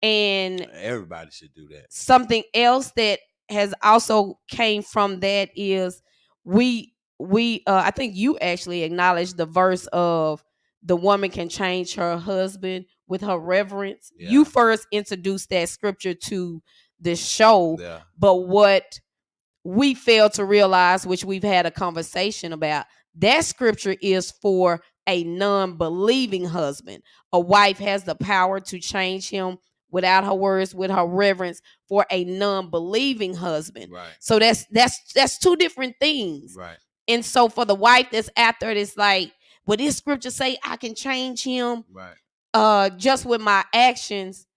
And everybody should do that. Something else that has also came from that is we I think you actually acknowledged the verse of the woman can change her husband with her reverence. You first introduced that scripture to the show, but what we fail to realize, which we've had a conversation about, that scripture is for a non-believing husband. A wife has the power to change him without her words, with her reverence, for a non-believing husband. Right. So that's two different things. Right. And so for the wife that's after it, it's like, well, this scripture say I can change him just with my actions.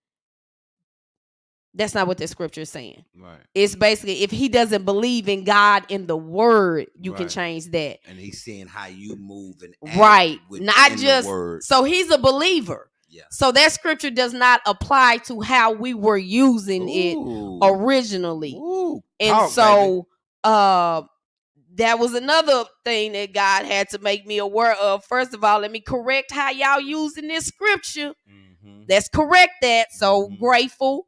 That's not what the scripture is saying. Right. It's basically, if he doesn't believe in God in the word, you can change that. And he's seeing how you move and act. Right. Not just the word. So he's a believer. Yeah. So that scripture does not apply to how we were using it originally. And Talk, so that was another thing that God had to make me aware of. First of all, let me correct how y'all using this scripture. Let's correct that. So grateful.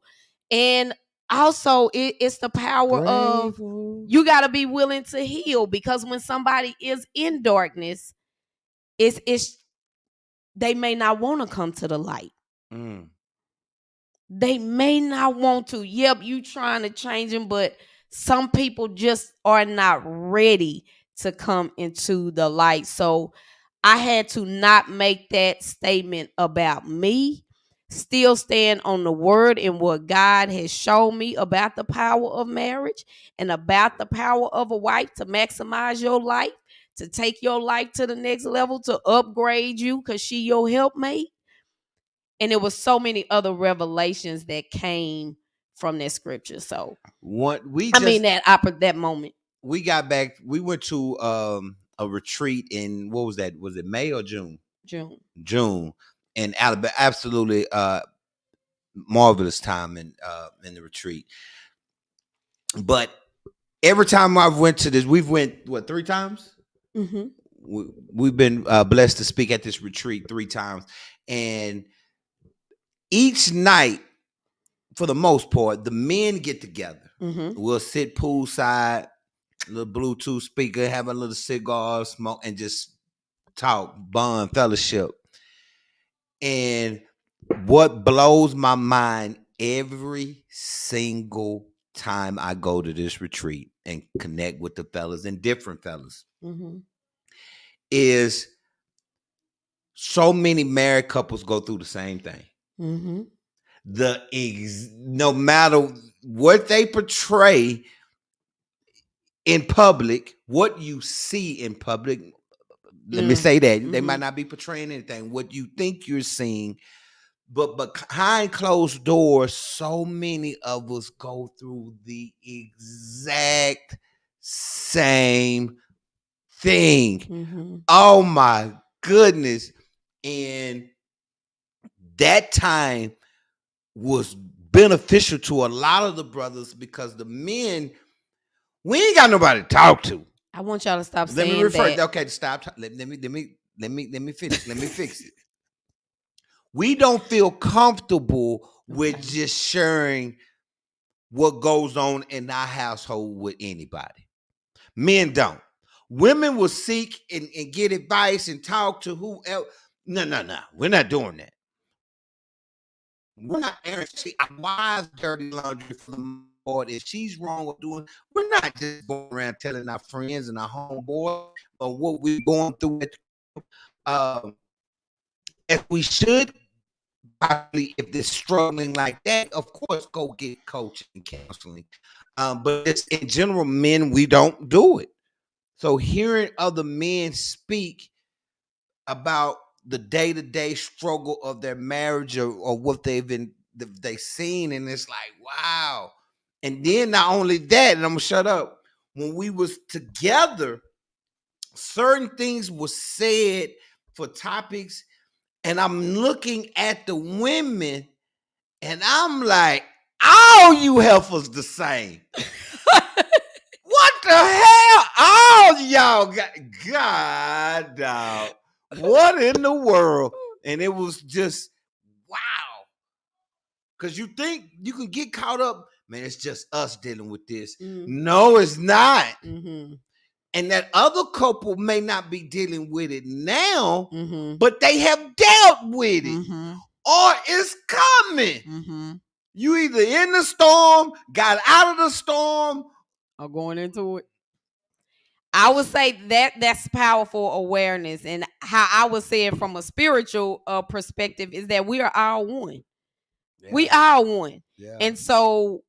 And also it's the power of, you got to be willing to heal, because when somebody is in darkness, it's they may not want to come to the light. They may not want to. Yep, you trying to change them, but some people just are not ready to come into the light. So I had to not make that statement about me, still stand on the word and what God has shown me about the power of marriage and about the power of a wife to maximize your life, to take your life to the next level, to upgrade you because she your helpmate. And it was so many other revelations that came from that scripture. So that moment. We got back, we went to a retreat in, what was that? Was it May or June? June in Alabama. Absolutely marvelous time in the retreat. But every time I went to this, we've went, what, 3 times? Mm-hmm. We've been blessed to speak at this retreat 3 times. And each night, for the most part, the men get together. Mm-hmm. We'll sit poolside, little Bluetooth speaker, have a little cigar, smoke, and just talk, bond, fellowship. And what blows my mind every single time I go to this retreat and connect with the fellas and different fellas, mm-hmm. is so many married couples go through the same thing. Mm-hmm. No matter what they portray in public, what you see in public, let me say that, they might not be portraying anything. What you think you're seeing, but behind closed doors, so many of us go through the exact same thing. Mm-hmm. Oh my goodness. And that time was beneficial to a lot of the brothers because the men, we ain't got nobody to talk to. I want y'all to stop Let saying me refer. that. Okay, stop. Let me finish. Let me fix it. We don't feel comfortable with just sharing what goes on in our household with anybody. Men don't. Women will seek and get advice and talk to whoever. No. We're not doing that. We're not airing our wives' dirty laundry for the Lord. If she's wrong with doing, we're not just going around telling our friends and our homeboys or what we're going through. If we should, probably, if they're struggling like that, of course, go get coaching and counseling. But just in general, men, we don't do it. So hearing other men speak about the day-to-day struggle of their marriage or what they've seen, and it's like, wow. And then not only that, and I'm gonna shut up, when we was together, certain things were said for topics, and I'm looking at the women and I'm like, all you heifers the same. What the hell? All y'all got, God, dog. What in the world? And it was just, wow. Because you think you can get caught up, man, it's just us dealing with this. Mm-hmm. No, it's not. Mm-hmm. And that other couple may not be dealing with it now, mm-hmm. but they have dealt with it. Mm-hmm. Or it's coming. Mm-hmm. You either in the storm, got out of the storm, or going into it. I would say that's powerful awareness. And how I would say it from a spiritual perspective is that we are all one. Yeah. We are one. Yeah. And so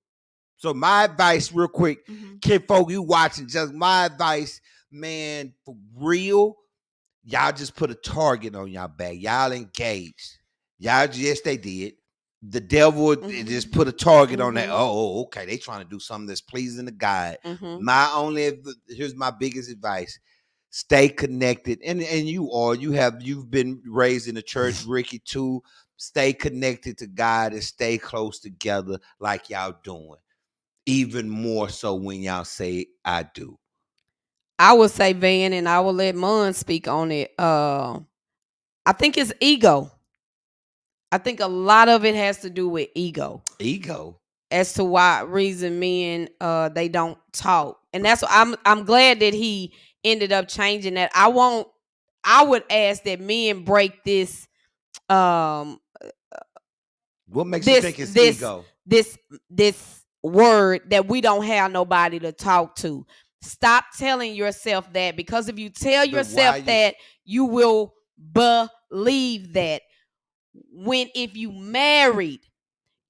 my advice real quick, mm-hmm. Kid folk, you watching, just my advice, man, for real, y'all just put a target on y'all back. Y'all engaged. Y'all, yes, they did. The devil mm-hmm. just put a target mm-hmm. on that. Oh, okay. They trying to do something that's pleasing to God. Mm-hmm. Here's my biggest advice. Stay connected. And you've been raised in the church, Ricky, too. Stay connected to God and stay close together like y'all doing. Even more so when y'all say, I do. I would say, Van, and I will let Mon speak on it. I think it's ego. I think a lot of it has to do with ego. Ego. As to why reason men they don't talk. And that's I'm glad that he ended up changing that. I would ask that men break this what makes you think it's ego? This word that we don't have nobody to talk to. Stop telling yourself that, because if you tell But why yourself you that, you will believe that. If you married,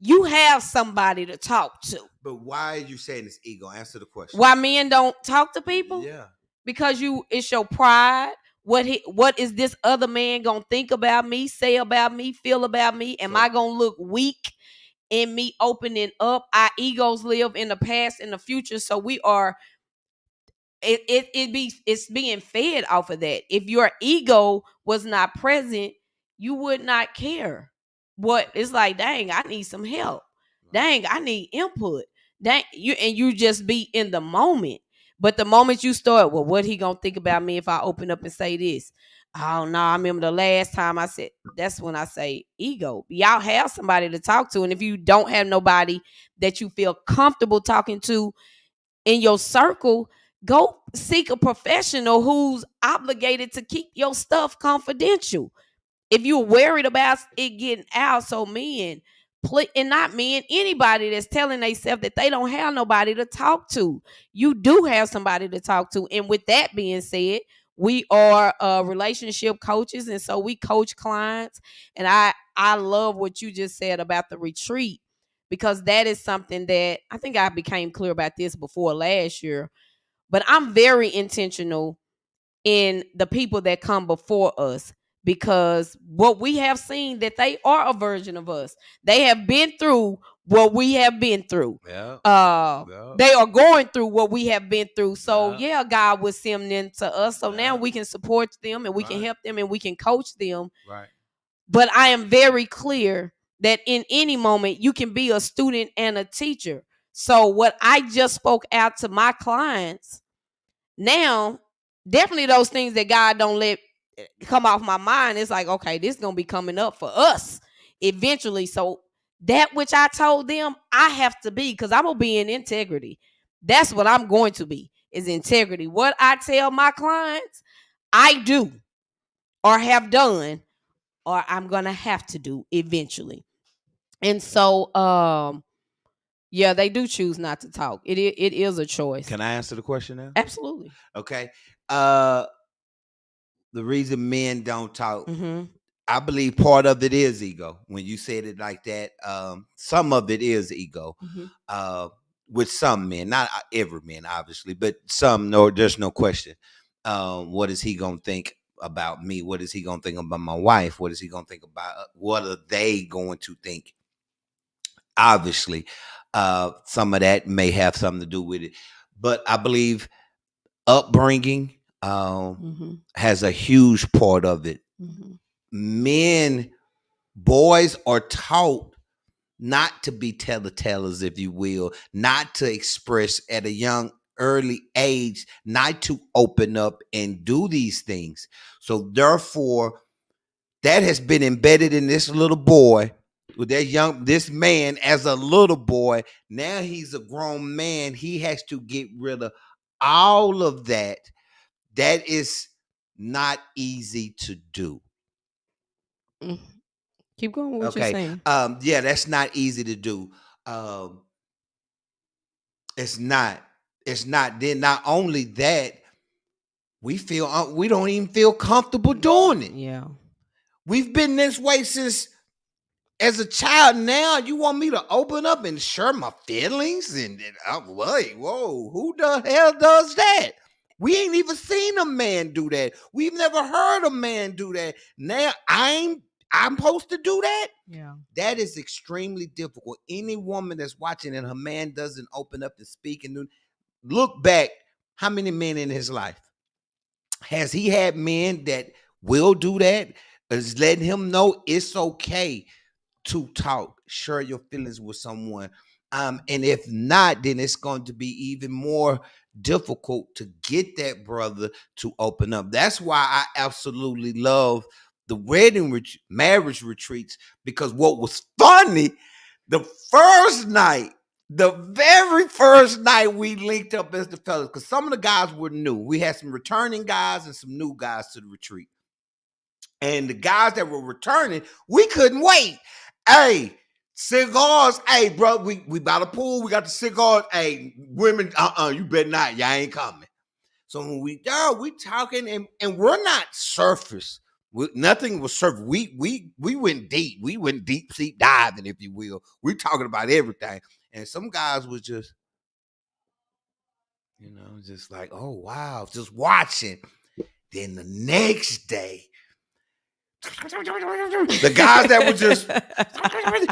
you have somebody to talk to. But why are you saying it's ego? Answer the question. Why men don't talk to people? Yeah. Because it's your pride. What is this other man gonna think about me, say about me, feel about me? Am I gonna look weak in me opening up? Our egos live in the past and the future, so we are it's being fed off of that. If your ego was not present, you would not care. What it's like, dang, I need some help. Dang, I need input. Dang, you just be in the moment. But the moment you start, well, what he gonna think about me if I open up and say this? Oh no, I remember the last time I said, that's when I say ego. Y'all have somebody to talk to. And if you don't have nobody that you feel comfortable talking to in your circle, go seek a professional who's obligated to keep your stuff confidential. If you're worried about it getting out, so men, and not men, anybody that's telling themselves that they don't have nobody to talk to, you do have somebody to talk to. And with that being said, we are relationship coaches, and so we coach clients. And I love what you just said about the retreat, because that is something that I think I became clear about this before last year. But I'm very intentional in the people that come before us, because what we have seen, that they are a version of us. They have been through what we have been through. Yeah. They are going through what we have been through. So God was sending to us. So now we can support them, and we can help them, and we can coach them. Right. But I am very clear that in any moment you can be a student and a teacher. So what I just spoke out to my clients, now definitely those things that God don't let come off my mind, it's like, okay, this is gonna be coming up for us eventually. So that which I told them, I have to be, because I'm gonna be in integrity. That's what I'm going to be, is integrity. What I tell my clients, I do or have done, or I'm gonna have to do eventually. And so yeah, they do choose not to talk. It is a choice. Can I answer the question now? Absolutely. Okay. The reason men don't talk, I believe part of it is ego. When you said it like that, some of it is ego. With some men, not every man, obviously, but some. No, there's no question. What is he gonna think about me? What is he gonna think about my wife? What is he gonna think about? What are they going to think? Obviously, some of that may have something to do with it, but I believe upbringing has a huge part of it. Men, boys are taught not to be telltales, if you will, not to express at a young, early age, not to open up and do these things. So therefore, that has been embedded in this little boy, with this man as a little boy. Now he's a grown man. He has to get rid of all of that. That is not easy to do. Keep going with what you're saying. Yeah, that's not easy to do. It's not. It's not. Then not only that, we don't even feel comfortable doing it. Yeah. We've been this way since as a child. Now you want me to open up and share my feelings? And wait, whoa, who the hell does that? We ain't even seen a man do that. We've never heard a man do that. Now I'm supposed to do that? Yeah. That is extremely difficult. Any woman that's watching and her man doesn't open up and speak and look back, how many men in his life? Has he had men that will do that? Is letting him know it's okay to talk, share your feelings with someone. And if not, then it's going to be even more difficult to get that brother to open up. That's why I absolutely love the marriage retreats, because what was funny, the very first night we linked up as the fellas, because some of the guys were new. We had some returning guys and some new guys to the retreat. And the guys that were returning, we couldn't wait. Hey, Cigars, hey, bro, we by the pool, we got the cigars. Hey, women, you better not, y'all ain't coming. So when we talking and we're not surface. Nothing was surface. We went deep. We went deep sea diving, if you will. We talking about everything. And some guys was just, just like, oh wow, just watching. Then the next day, the guys that were just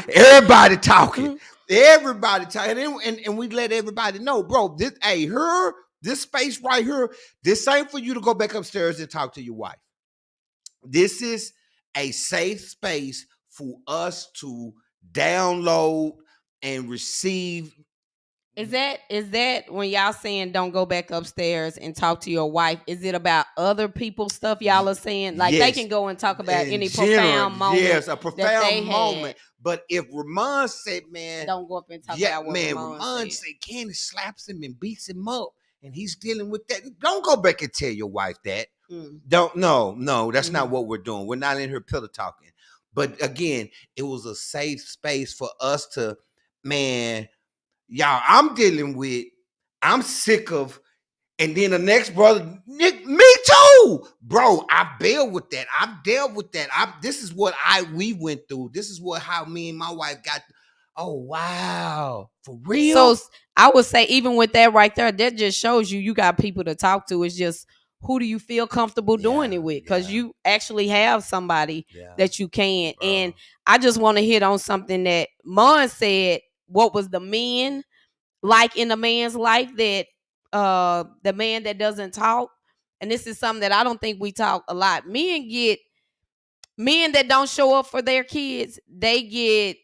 everybody talking. Everybody talking. And we let everybody know, bro, this space right here, this ain't for you to go back upstairs and talk to your wife. This is a safe space for us to download and receive. Is that when y'all saying don't go back upstairs and talk to your wife? Is it about other people's stuff y'all are saying? Like they can go and talk about any profound moment. Yes, a profound moment. But if Ramon said, man, don't go up and talk about what Ramon said Candy slaps him and beats him up and he's dealing with that. Don't go back and tell your wife that. No, that's not what we're doing. We're not in here pillow talking. But again, it was a safe space for us to, man, y'all, I'm sick of, and then the next brother, Nick, me too, bro. I've dealt with that. This is what we went through. This is how me and my wife got. Oh wow, for real. So I would say, even with that right there, that just shows you got people to talk to. It's just, who do you feel comfortable doing it with? Because you actually have somebody that you can. Bro. And I just want to hit on something that Mon said. What was the men like in a man's life that the man that doesn't talk? And this is something that I don't think we talk a lot. Men that don't show up for their kids, they get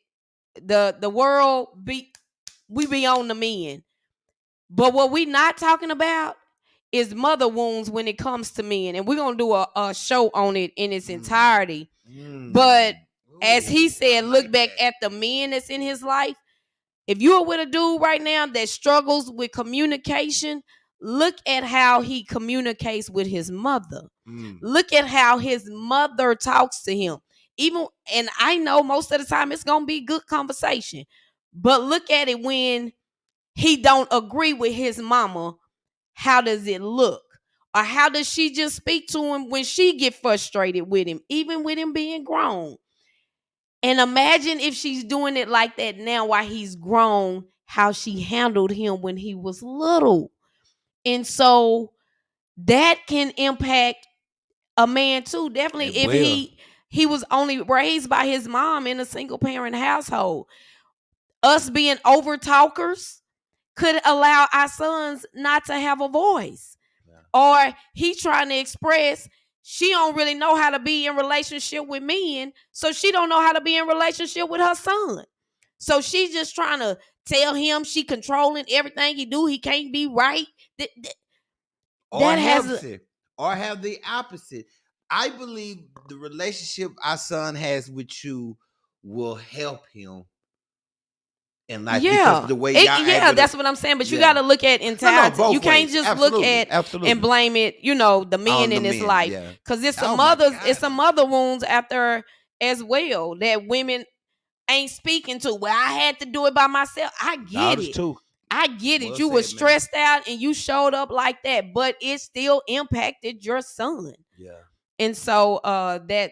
the world we be on the men. But what we not talking about is mother wounds when it comes to men. And we're going to do a show on it in its entirety. But as he said, look back at the men that's in his life. If you are with a dude right now that struggles with communication, look at how he communicates with his mother. Look at how his mother talks to him. And I know most of the time it's going to be good conversation. But look at it when he don't agree with his mama. How does it look? Or how does she just speak to him when she get frustrated with him, even with him being grown? And imagine if she's doing it like that now while he's grown, how she handled him when he was little. And so that can impact a man too. Definitely if he was only raised by his mom in a single parent household. Us being over talkers could allow our sons not to have a voice. Or he trying to express, she don't really know how to be in relationship with men, so she don't know how to be in relationship with her son. So she's just trying to tell him she controlling everything he do. He can't be right. Or have the opposite. I believe the relationship our son has with you will help him. And like, because the way that's what I'm saying. But you got to look at entirety. You can't just look at and blame it. The men in his life, because it's some mother wounds after as well that women ain't speaking to. Well, I had to do it by myself. I get it. Too. I get it. You were stressed out and you showed up like that, but it still impacted your son. Yeah. And so that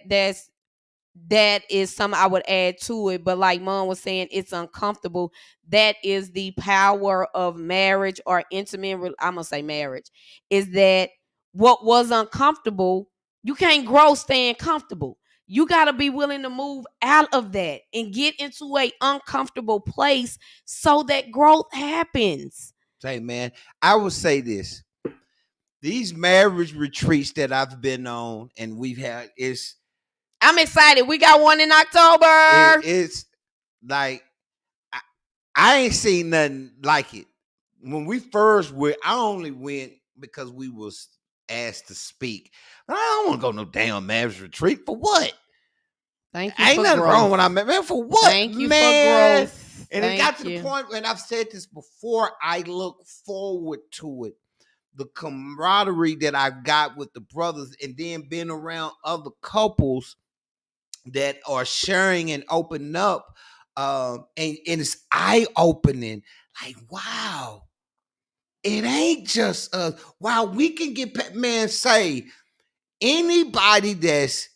is something I would add to it. But like Mom was saying, it's uncomfortable. That is the power of marriage or intimate. I'm going to say marriage. Is that what was uncomfortable? You can't grow staying comfortable. You got to be willing to move out of that and get into a uncomfortable place so that growth happens. Say, man, I would say this. These marriage retreats that I've been on and we've had I'm excited. We got one in October. It's like, I ain't seen nothing like it. When we first went, I only went because we was asked to speak. But I don't want to go no damn marriage retreat. For what? Thank you. Ain't nothing wrong when I met, man. For what? Thank you for growth. And it got to the point, and I've said this before, I look forward to it. The camaraderie that I got with the brothers, and then being around other couples that are sharing and opening up And it's eye opening. Like, wow, it ain't just us. Wow, we can get man say anybody that's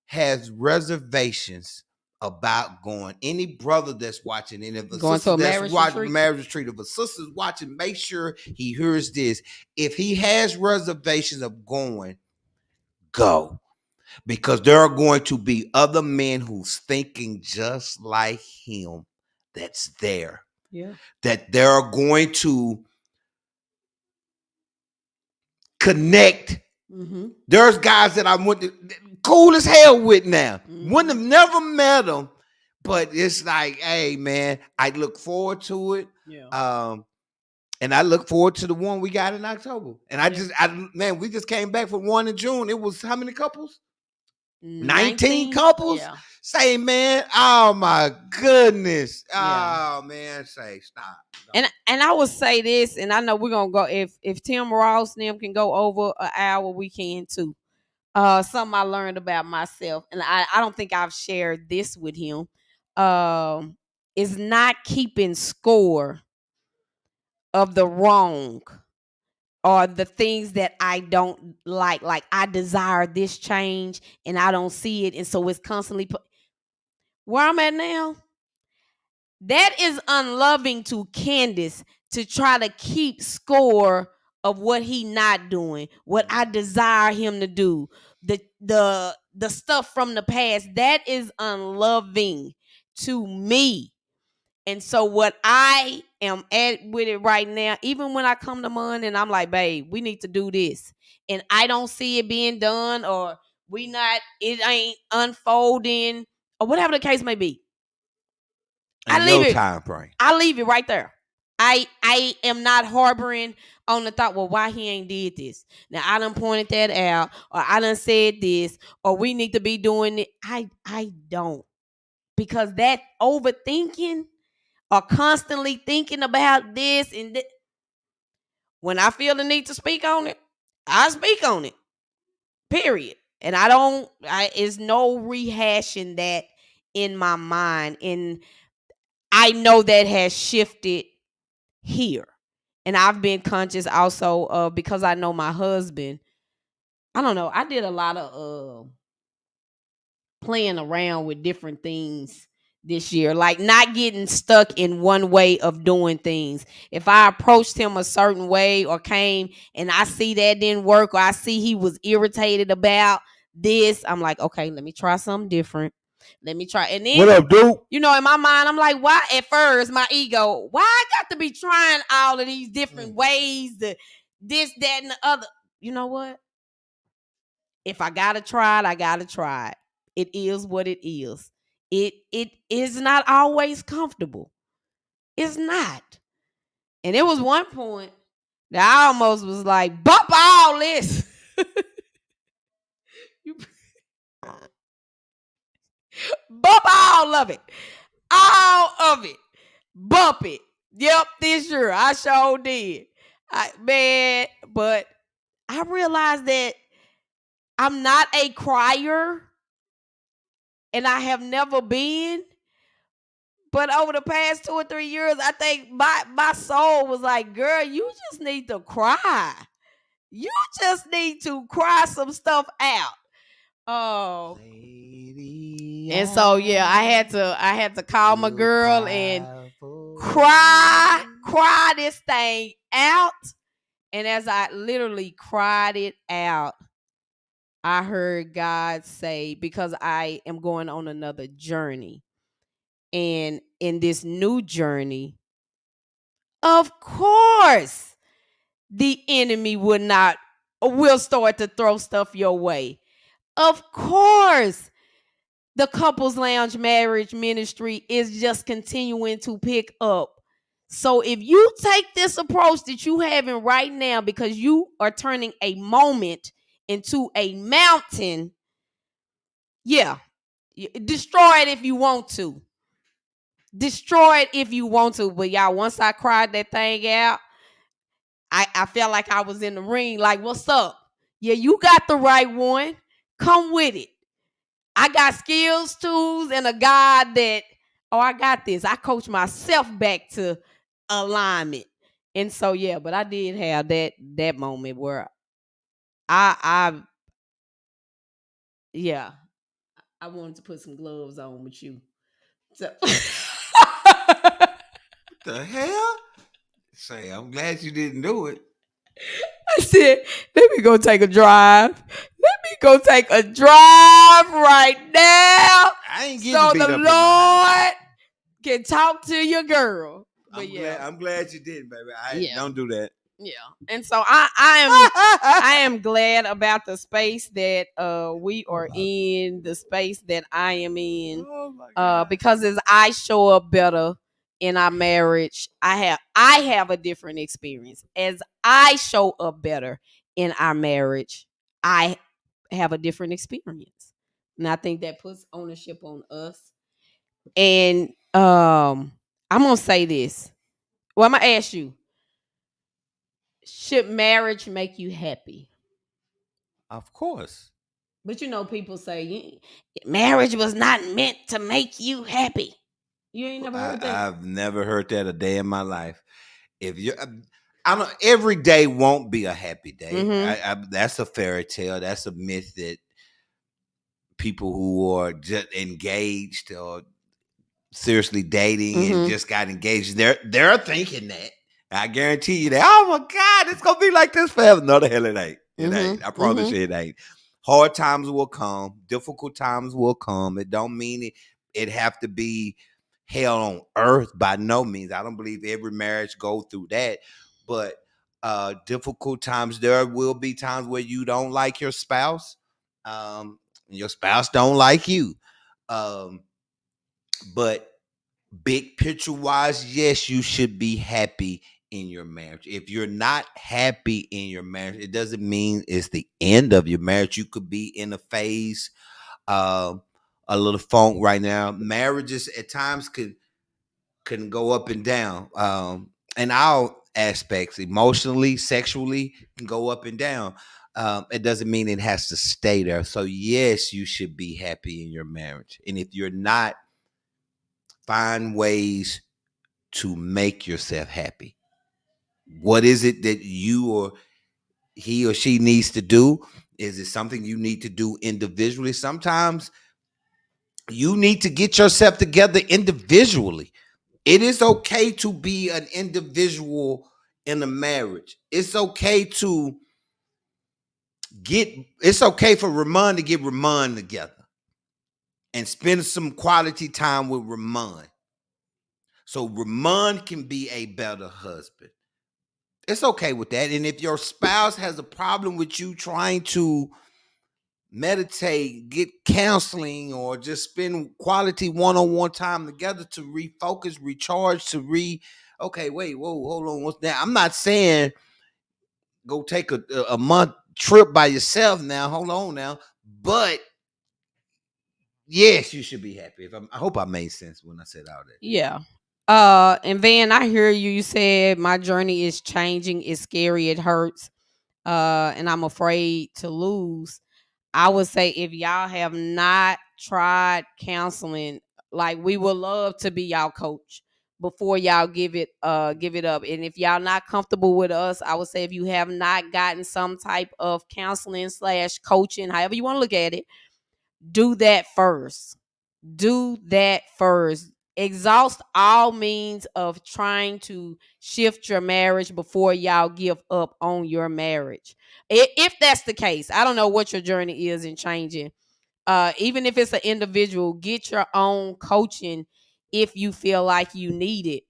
has reservations about going, any brother that's watching, and if a Going to sister a that's marriage watching retreat. marriage retreat, if a sister's watching, make sure he hears this. If he has reservations of going, go. Because there are going to be other men who's thinking just like him that's there. Yeah. That they're going to connect. Mm-hmm. There's guys that I went to, cool as hell with now. Mm-hmm. Wouldn't have never met them, but it's like, hey man, I look forward to it. Yeah. And I look forward to the one we got in October. And man, we just came back from one in June. It was how many couples? 19 couples? Yeah. Say, man, oh my goodness. Yeah. Oh man, say stop. And I would say this, and I know we're gonna go if Tim Ross and them can go over an hour, we can too. Something I learned about myself, and I don't think I've shared this with him. Is not keeping score of the wrong or the things that I don't like. Like I desire this change and I don't see it, and so it's constantly where I'm at now. That is unloving to Candace to try to keep score of what he not doing, what I desire him to do, the stuff from the past. That is unloving to me. And so what I am at with it right now, even when I come to Monday and I'm like, babe, we need to do this. And I don't see it being done, or it ain't unfolding, or whatever the case may be. In I leave your it. time frame. I leave it right there. I am not harboring on the thought, well, why he ain't did this? Now I done pointed that out, or I done said this, or we need to be doing it. I don't, because that overthinking or constantly thinking about this and when I feel the need to speak on it, I speak on it. Period. And it's no rehashing that in my mind, and I know that has shifted here. And I've been conscious also of, because I know my husband, I don't know, I did a lot of playing around with different things this year, like not getting stuck in one way of doing things. If I approached him a certain way or came and I see that didn't work, or I see he was irritated about this, I'm like, okay, let me try something different. Let me try. And then, what up, dude? in my mind, I'm like, why? At first, my ego, why I got to be trying all of these different ways, this, that, and the other. You know what? If I gotta try it, I gotta try it. It is what it is. It is not always comfortable. It's not. And it was one point that I almost was like, bump all this. Bump all of it. All of it. Bump it. Yep, this year I sure did. But I realized that I'm not a crier, and I have never been. But over the past 2 or 3 years, I think my soul was like, girl, you just need to cry. You just need to cry some stuff out. Oh. And so yeah, I had to call my girl and cry this thing out. And as I literally cried it out, I heard God say, because I am going on another journey. And in this new journey, of course, the enemy will start to throw stuff your way. Of course, the Couples Lounge Marriage Ministry is just continuing to pick up. So if you take this approach that you having right now, because you are turning a moment into a mountain, yeah, destroy it if you want to. Destroy it if you want to. But y'all, once I cried that thing out, I felt like I was in the ring. Like, what's up? Yeah, you got the right one. Come with it. I got skills, tools, and a God that oh, I got this. I coach myself back to alignment. And so yeah, but I did have that moment where I yeah, I wanted to put some gloves on with you. So The hell? Say, I'm glad you didn't do it. I said, let me go take a drive. Let me go take a drive right now. I ain't getting So the beat up in my house. Lord can talk to your girl. But I'm yeah, glad. I'm glad you didn't, baby. I yeah, don't do that. yeah. And so I am glad about the space that we are in, the space that I am in, Oh my god. because as I show up better in our marriage, I have a different experience. As I show up better in our marriage, I have a different experience. And I think that puts ownership on us. And I'm gonna say this. Well, I'm gonna ask you, should marriage make you happy? Of course. But people say marriage was not meant to make you happy. You ain't never heard that? I've never heard that a day in my life. If you, I don't. Every day won't be a happy day. Mm-hmm. That's a fairy tale. That's a myth that people who are just engaged or seriously dating and Mm-hmm. just got engaged, they're thinking that. I guarantee you that. Oh my God, it's gonna be like this forever. No, the hell it ain't. It ain't. I Mm-hmm. promise Mm-hmm. you, it ain't. Hard times will come. Difficult times will come. It don't mean it have to be hell on earth by no means. I don't believe every marriage go through that, but difficult times. There will be times where you don't like your spouse. Your spouse don't like you. Um, but big picture wise, yes, you should be happy in your marriage. If you're not happy in your marriage, it doesn't mean it's the end of your marriage. You could be in a phase, um, a little funk right now. Marriages at times can go up and down. In all aspects, emotionally, sexually, can go up and down. It doesn't mean it has to stay there. So yes, you should be happy in your marriage. And if you're not, find ways to make yourself happy. What is it that you or he or she needs to do? Is it something you need to do individually? Sometimes you need to get yourself together individually. It is okay to be an individual in a marriage. It's okay for Ramon to get Ramon together and spend some quality time with Ramon. So Ramon can be a better husband. It's okay with that. And if your spouse has a problem with you trying to meditate, get counseling, or just spend quality one-on-one time together to refocus, recharge, okay, wait, whoa, hold on, what's that? I'm not saying go take a month trip by yourself now. Hold on now. But yes, you should be happy. I hope I made sense when I said all that. Yeah. And Van, I hear you. You said my journey is changing. It's scary. It hurts. And I'm afraid to lose. I would say if y'all have not tried counseling, like we would love to be y'all coach before y'all give it up. And if y'all not comfortable with us, I would say if you have not gotten some type of counseling / coaching, however you want to look at it, do that first. Do that first. Exhaust all means of trying to shift your marriage before y'all give up on your marriage. If that's the case, I don't know what your journey is in changing. Even if it's an individual, get your own coaching if you feel like you need it.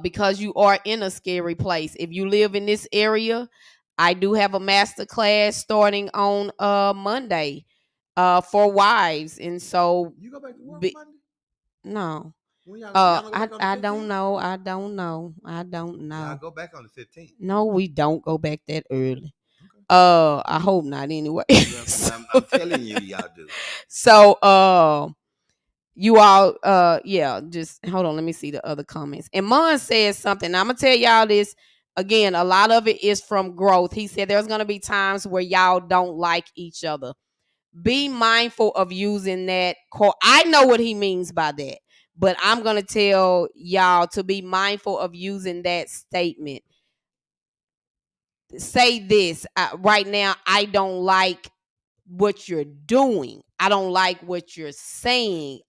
Because you are in a scary place. If you live in this area, I do have a master class starting on Monday for wives. And so You go back to work be, Monday? no. When y'all go back on the I 15th? don't know. I don't know. I don't Y'all know. go back on the 15th. No, we don't go back that early. Okay. I hope not anyway. I'm telling you, y'all do. So you all yeah, just hold on, let me see the other comments. And Mon says something. I'm gonna tell y'all this again, a lot of it is from growth. He said there's gonna be times where y'all don't like each other. Be mindful of using that quote. I know what he means by that. But I'm going to tell y'all to be mindful of using that statement. Say this right now, I don't like what you're doing. I don't like what you're saying.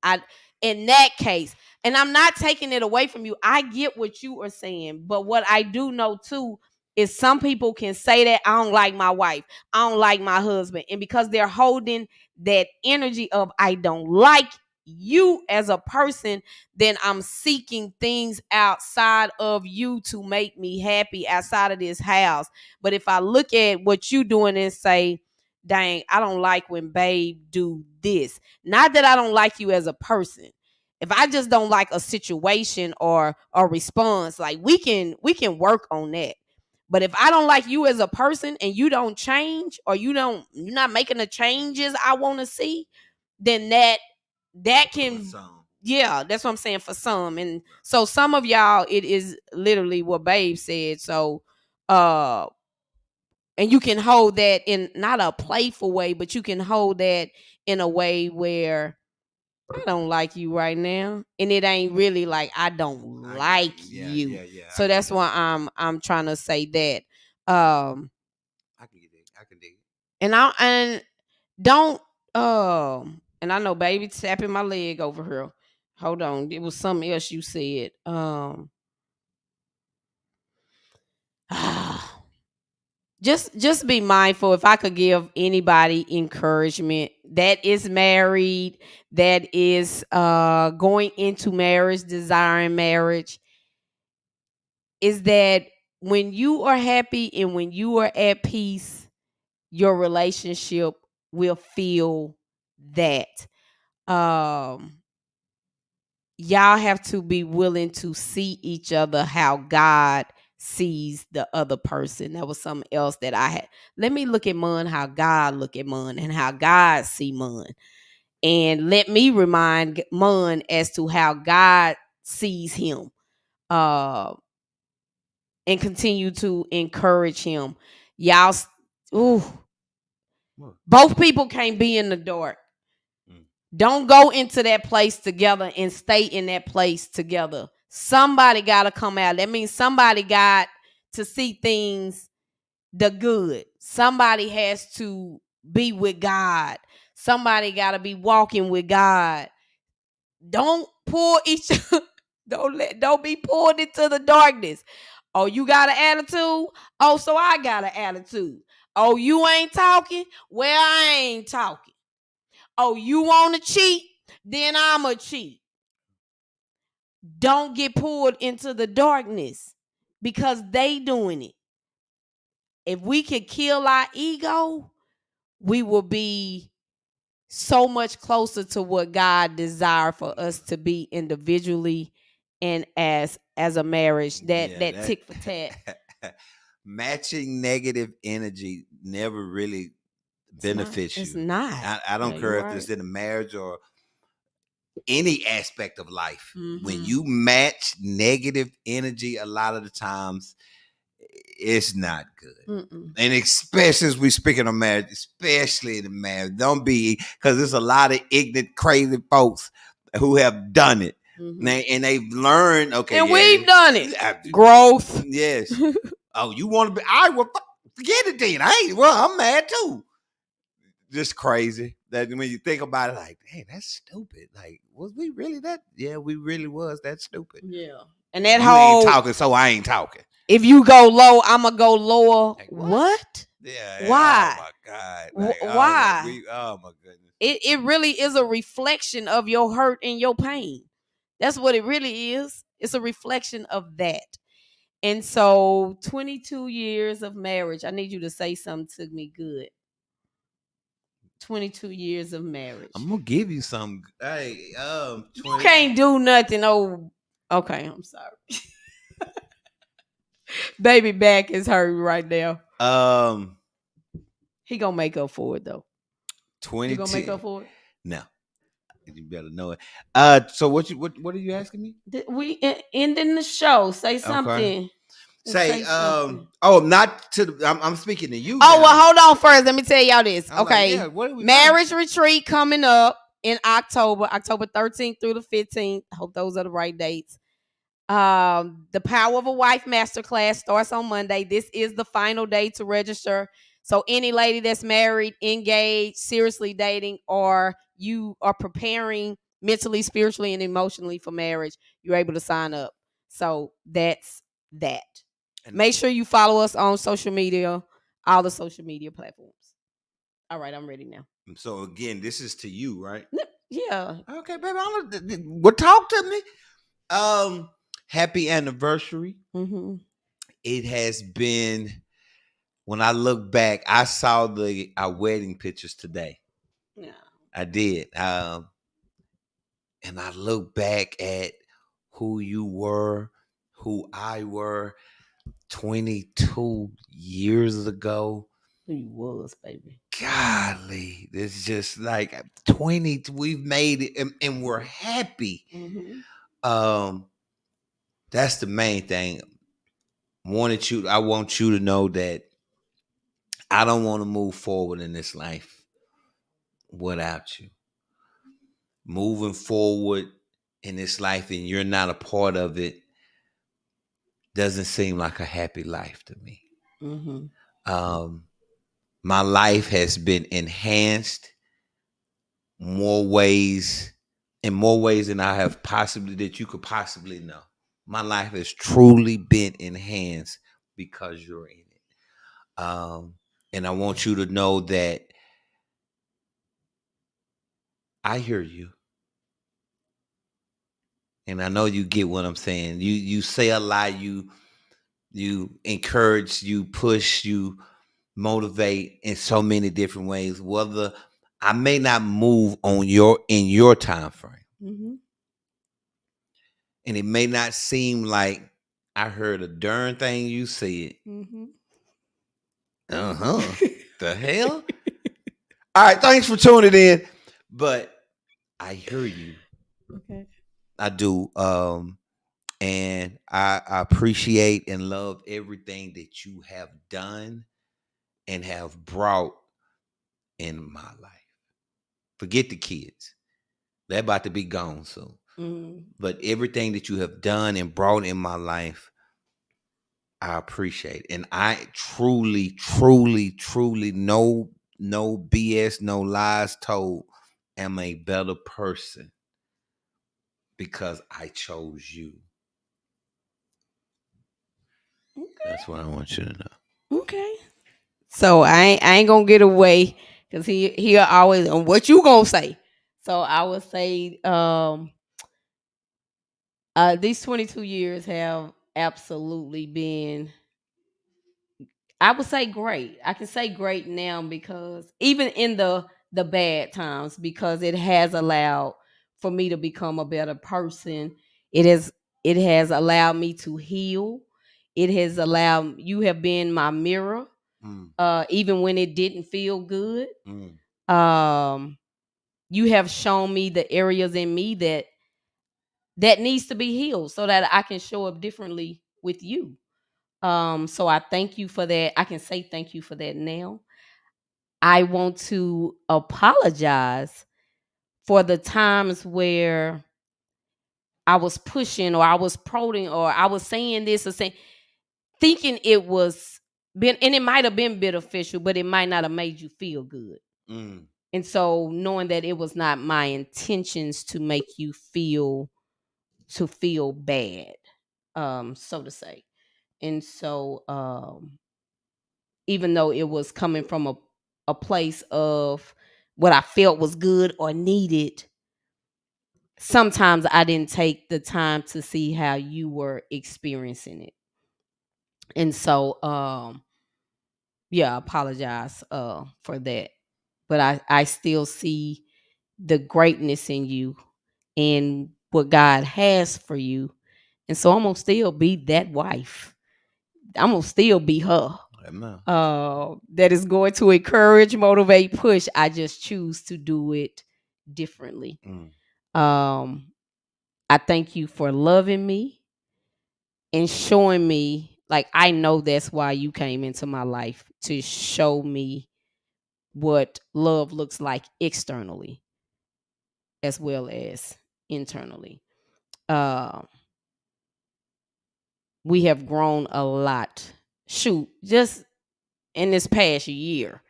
In that case, and I'm not taking it away from you. I get what you are saying, but what I do know too is some people can say that I don't like my wife, I don't like my husband, and because they're holding that energy of I don't like you as a person, then I'm seeking things outside of you to make me happy outside of this house. But if I look at what you doing and say, dang, I don't like when babe do this. Not that I don't like you as a person. If I just don't like a situation or a response, like we can work on that. But if I don't like you as a person and you don't change, or you're not making the changes I want to see, then that can, yeah, that's what I'm saying, for some. And so some of y'all, it is literally what babe said. So and you can hold that in not a playful way, but you can hold that in a way where I don't like you right now, and it ain't really like I don't like you. Yeah. So that's why I'm trying to say that. I can get it. I can dig it. And don't and I know baby tapping my leg over here. Hold on, it was something else you said. Just be mindful. If I could give anybody encouragement that is married, that is going into marriage, desiring marriage, is that when you are happy and when you are at peace, your relationship will feel that. Y'all have to be willing to see each other how God sees the other person. That was something else that I had. Let me look at Mun how God look at Mun and how God see Mun. And let me remind Mun as to how God sees him. And continue to encourage him. Y'all, both people can't be in the dark. Don't go into that place together and stay in that place together. Somebody got to come out. That means somebody got to see things the good. Somebody has to be with God. Somebody got to be walking with God. Don't pull each don't be pulled into the darkness. Oh, you got an attitude? Oh, so I got an attitude. Oh, you ain't talking? Well, I ain't talking. Oh, you want to cheat? Then I'm a cheat. Don't get pulled into the darkness because they doing it. If we could kill our ego, we will be so much closer to what God desired for us to be individually and as a marriage. That tick for tat. Matching negative energy never really benefits you. It's not. I don't care if it's in a marriage or any aspect of life. When you match negative energy, a lot of the times it's not good. And especially as we speaking of marriage, especially in the marriage, don't be, because there's a lot of ignorant, crazy folks who have done it. And they've learned, okay, and we've done it. Growth. Yes. Oh, you want to be? I will forget it then. I'm mad too. Just crazy that when you think about it, like, hey, that's stupid. Like, was we really that? Yeah, we really was that stupid. Yeah. And that you ain't talking, so I ain't talking. If you go low, I'ma go lower. Like, what? Yeah. Why? Oh my God. Like, why? Oh my goodness. It really is a reflection of your hurt and your pain. That's what it really is. It's a reflection of that. And so 22 years of marriage. I need you to say something to me good. 22 years of marriage. I'm gonna give you some. Hey, 20. You can't do nothing. Oh, okay. I'm sorry. Baby back is hurt right now. He gonna make up for it though. 22. You gonna make up for it? No. You better know it. So what are you asking me? We ending the show. Say something. Okay. Say oh, not to the, I'm speaking to you. Oh, now. Well, hold on first. Let me tell y'all this. Okay. Like, yeah, what are we marriage retreat coming up in October 13th through the 15th. I hope those are the right dates. The Power of a Wife Masterclass starts on Monday. This is the final day to register. So any lady that's married, engaged, seriously dating, or you are preparing mentally, spiritually, and emotionally for marriage, you're able to sign up. So that's that. Make sure you follow us on social media, all the social media platforms. All right, I'm ready now. So again, this is to you, right? Yeah. Okay, baby. Well, talk to me. Happy anniversary. Mm-hmm. It has been. When I look back, I saw our wedding pictures today. Yeah. I did. And I look back at who you were, who I were 22 years ago. Who you was, baby. Golly, it's just like 20, we've made it and we're happy. Mm-hmm. That's the main thing. I want you to know that I don't want to move forward in this life without you. Moving forward in this life and you're not a part of it doesn't seem like a happy life to me. Mm-hmm. My life has been enhanced in more ways than I have that you could possibly know. My life has truly been enhanced because you're in it. And I want you to know that I hear you. And I know you get what I'm saying. You say a lot, you encourage, you push, you motivate in so many different ways. Whether I may not move in your time frame. Mm-hmm. And it may not seem like I heard a darn thing you said. Mm-hmm. The hell? All right, thanks for tuning in. But I hear you. Okay. I do. And I appreciate and love everything that you have done and have brought in my life. Forget the kids. They're about to be gone soon. Mm. But everything that you have done and brought in my life, I appreciate. And I truly, truly, truly, no BS, no lies told, am a better person because I chose you. Okay. That's what I want you to know. Okay. So I ain't gonna get away because he'll always on what you gonna say. So I would say these 22 years have absolutely been, I would say, great. I can say great now because even in the bad times, because it has allowed for me to become a better person. It has allowed me to heal. It has allowed, you have been my mirror. Even when it didn't feel good. Um you have shown me the areas in me that needs to be healed so that I can show up differently with you. So I thank you for that. I can say thank you for that now. I want to apologize for the times where I was pushing or I was prodding or I was saying this or saying, thinking it was been, and it might have been beneficial, but it might not have made you feel good. And so knowing that it was not my intentions to make you feel bad, so to say. And so even though it was coming from a place of what I felt was good or needed, sometimes I didn't take the time to see how you were experiencing it. And so yeah, I apologize for that. But I still see the greatness in you and what God has for you. And so I'm gonna still be that wife. I'm gonna still be her. Amen. That is going to encourage, motivate, push. I just choose to do it differently. I thank you for loving me and showing me, like, I know that's why you came into my life, to show me what love looks like externally. as well as internally. Uh, we have grown a lot. Shoot, just in this past year,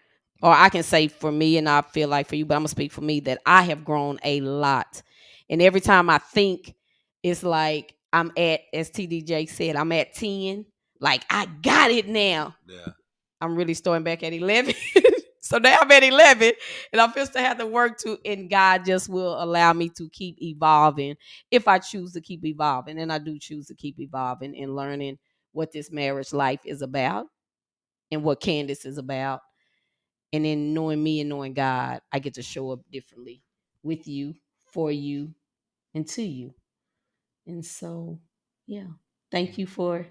or I can say for me, and I feel like for you, but I'm gonna speak for me that I have grown a lot. And every time I think, it's like I'm at, as TDJ said, I'm at 10. Like I got it now. Yeah. I'm really starting back at 11. So now I'm at 11, and I'm supposed to have to work to, and God just will allow me to keep evolving if I choose to keep evolving. And I do choose to keep evolving and learning what this marriage life is about and what Candace is about. And then knowing me and knowing God, I get to show up differently with you, for you, and to you. And so, yeah. Thank you for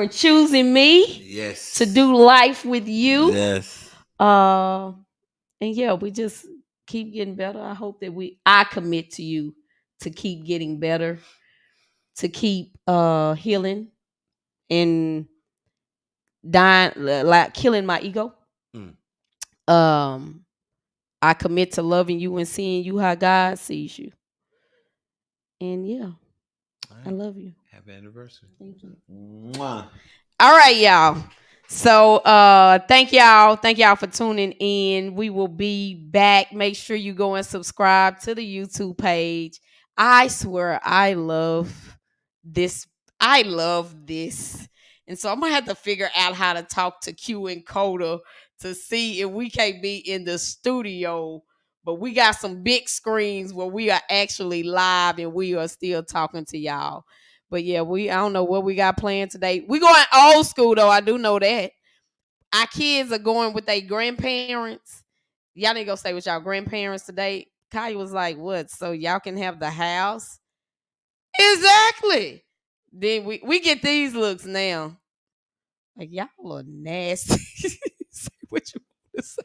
choosing me to Yes. do life with you. Yes. Uh and yeah, we just keep getting better. I hope that I commit to you to keep getting better, to keep healing and dying, like killing my ego. Mm. Um I commit to loving you and seeing you how God sees you. And yeah, All I right. love you. Happy anniversary. Thank you. Mwah. All right, y'all. So thank y'all. Thank y'all for tuning in. We will be back. Make sure you go and subscribe to the YouTube page. I swear I love this. I love this. And so I'm gonna have to figure out how to talk to Q and Coda to see if we can't be in the studio. But we got some big screens where we are actually live and we are still talking to y'all. But yeah, I don't know what we got planned today. We going old school though. I do know that. Our kids are going with their grandparents. Y'all need to go stay with y'all grandparents today. Kaya was like, "What? So y'all can have the house?" Exactly. Then we get these looks now. Like y'all are nasty. Say what you want to say.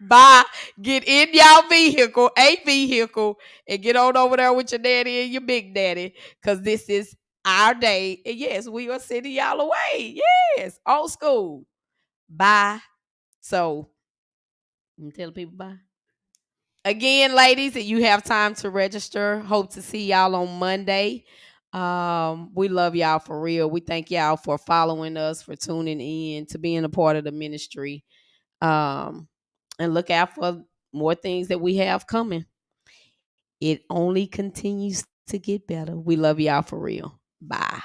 Bye. Get in y'all vehicle, a vehicle, and get on over there with your daddy and your big daddy. Cause this is our day. And yes, we are sending y'all away. Yes. Old school. Bye. So you tell people bye. Again, ladies, if you have time to register, hope to see y'all on Monday. We love y'all for real. We thank y'all for following us, for tuning in, to being a part of the ministry. Um, and look out for more things that we have coming. It only continues to get better. We love y'all for real. Bye.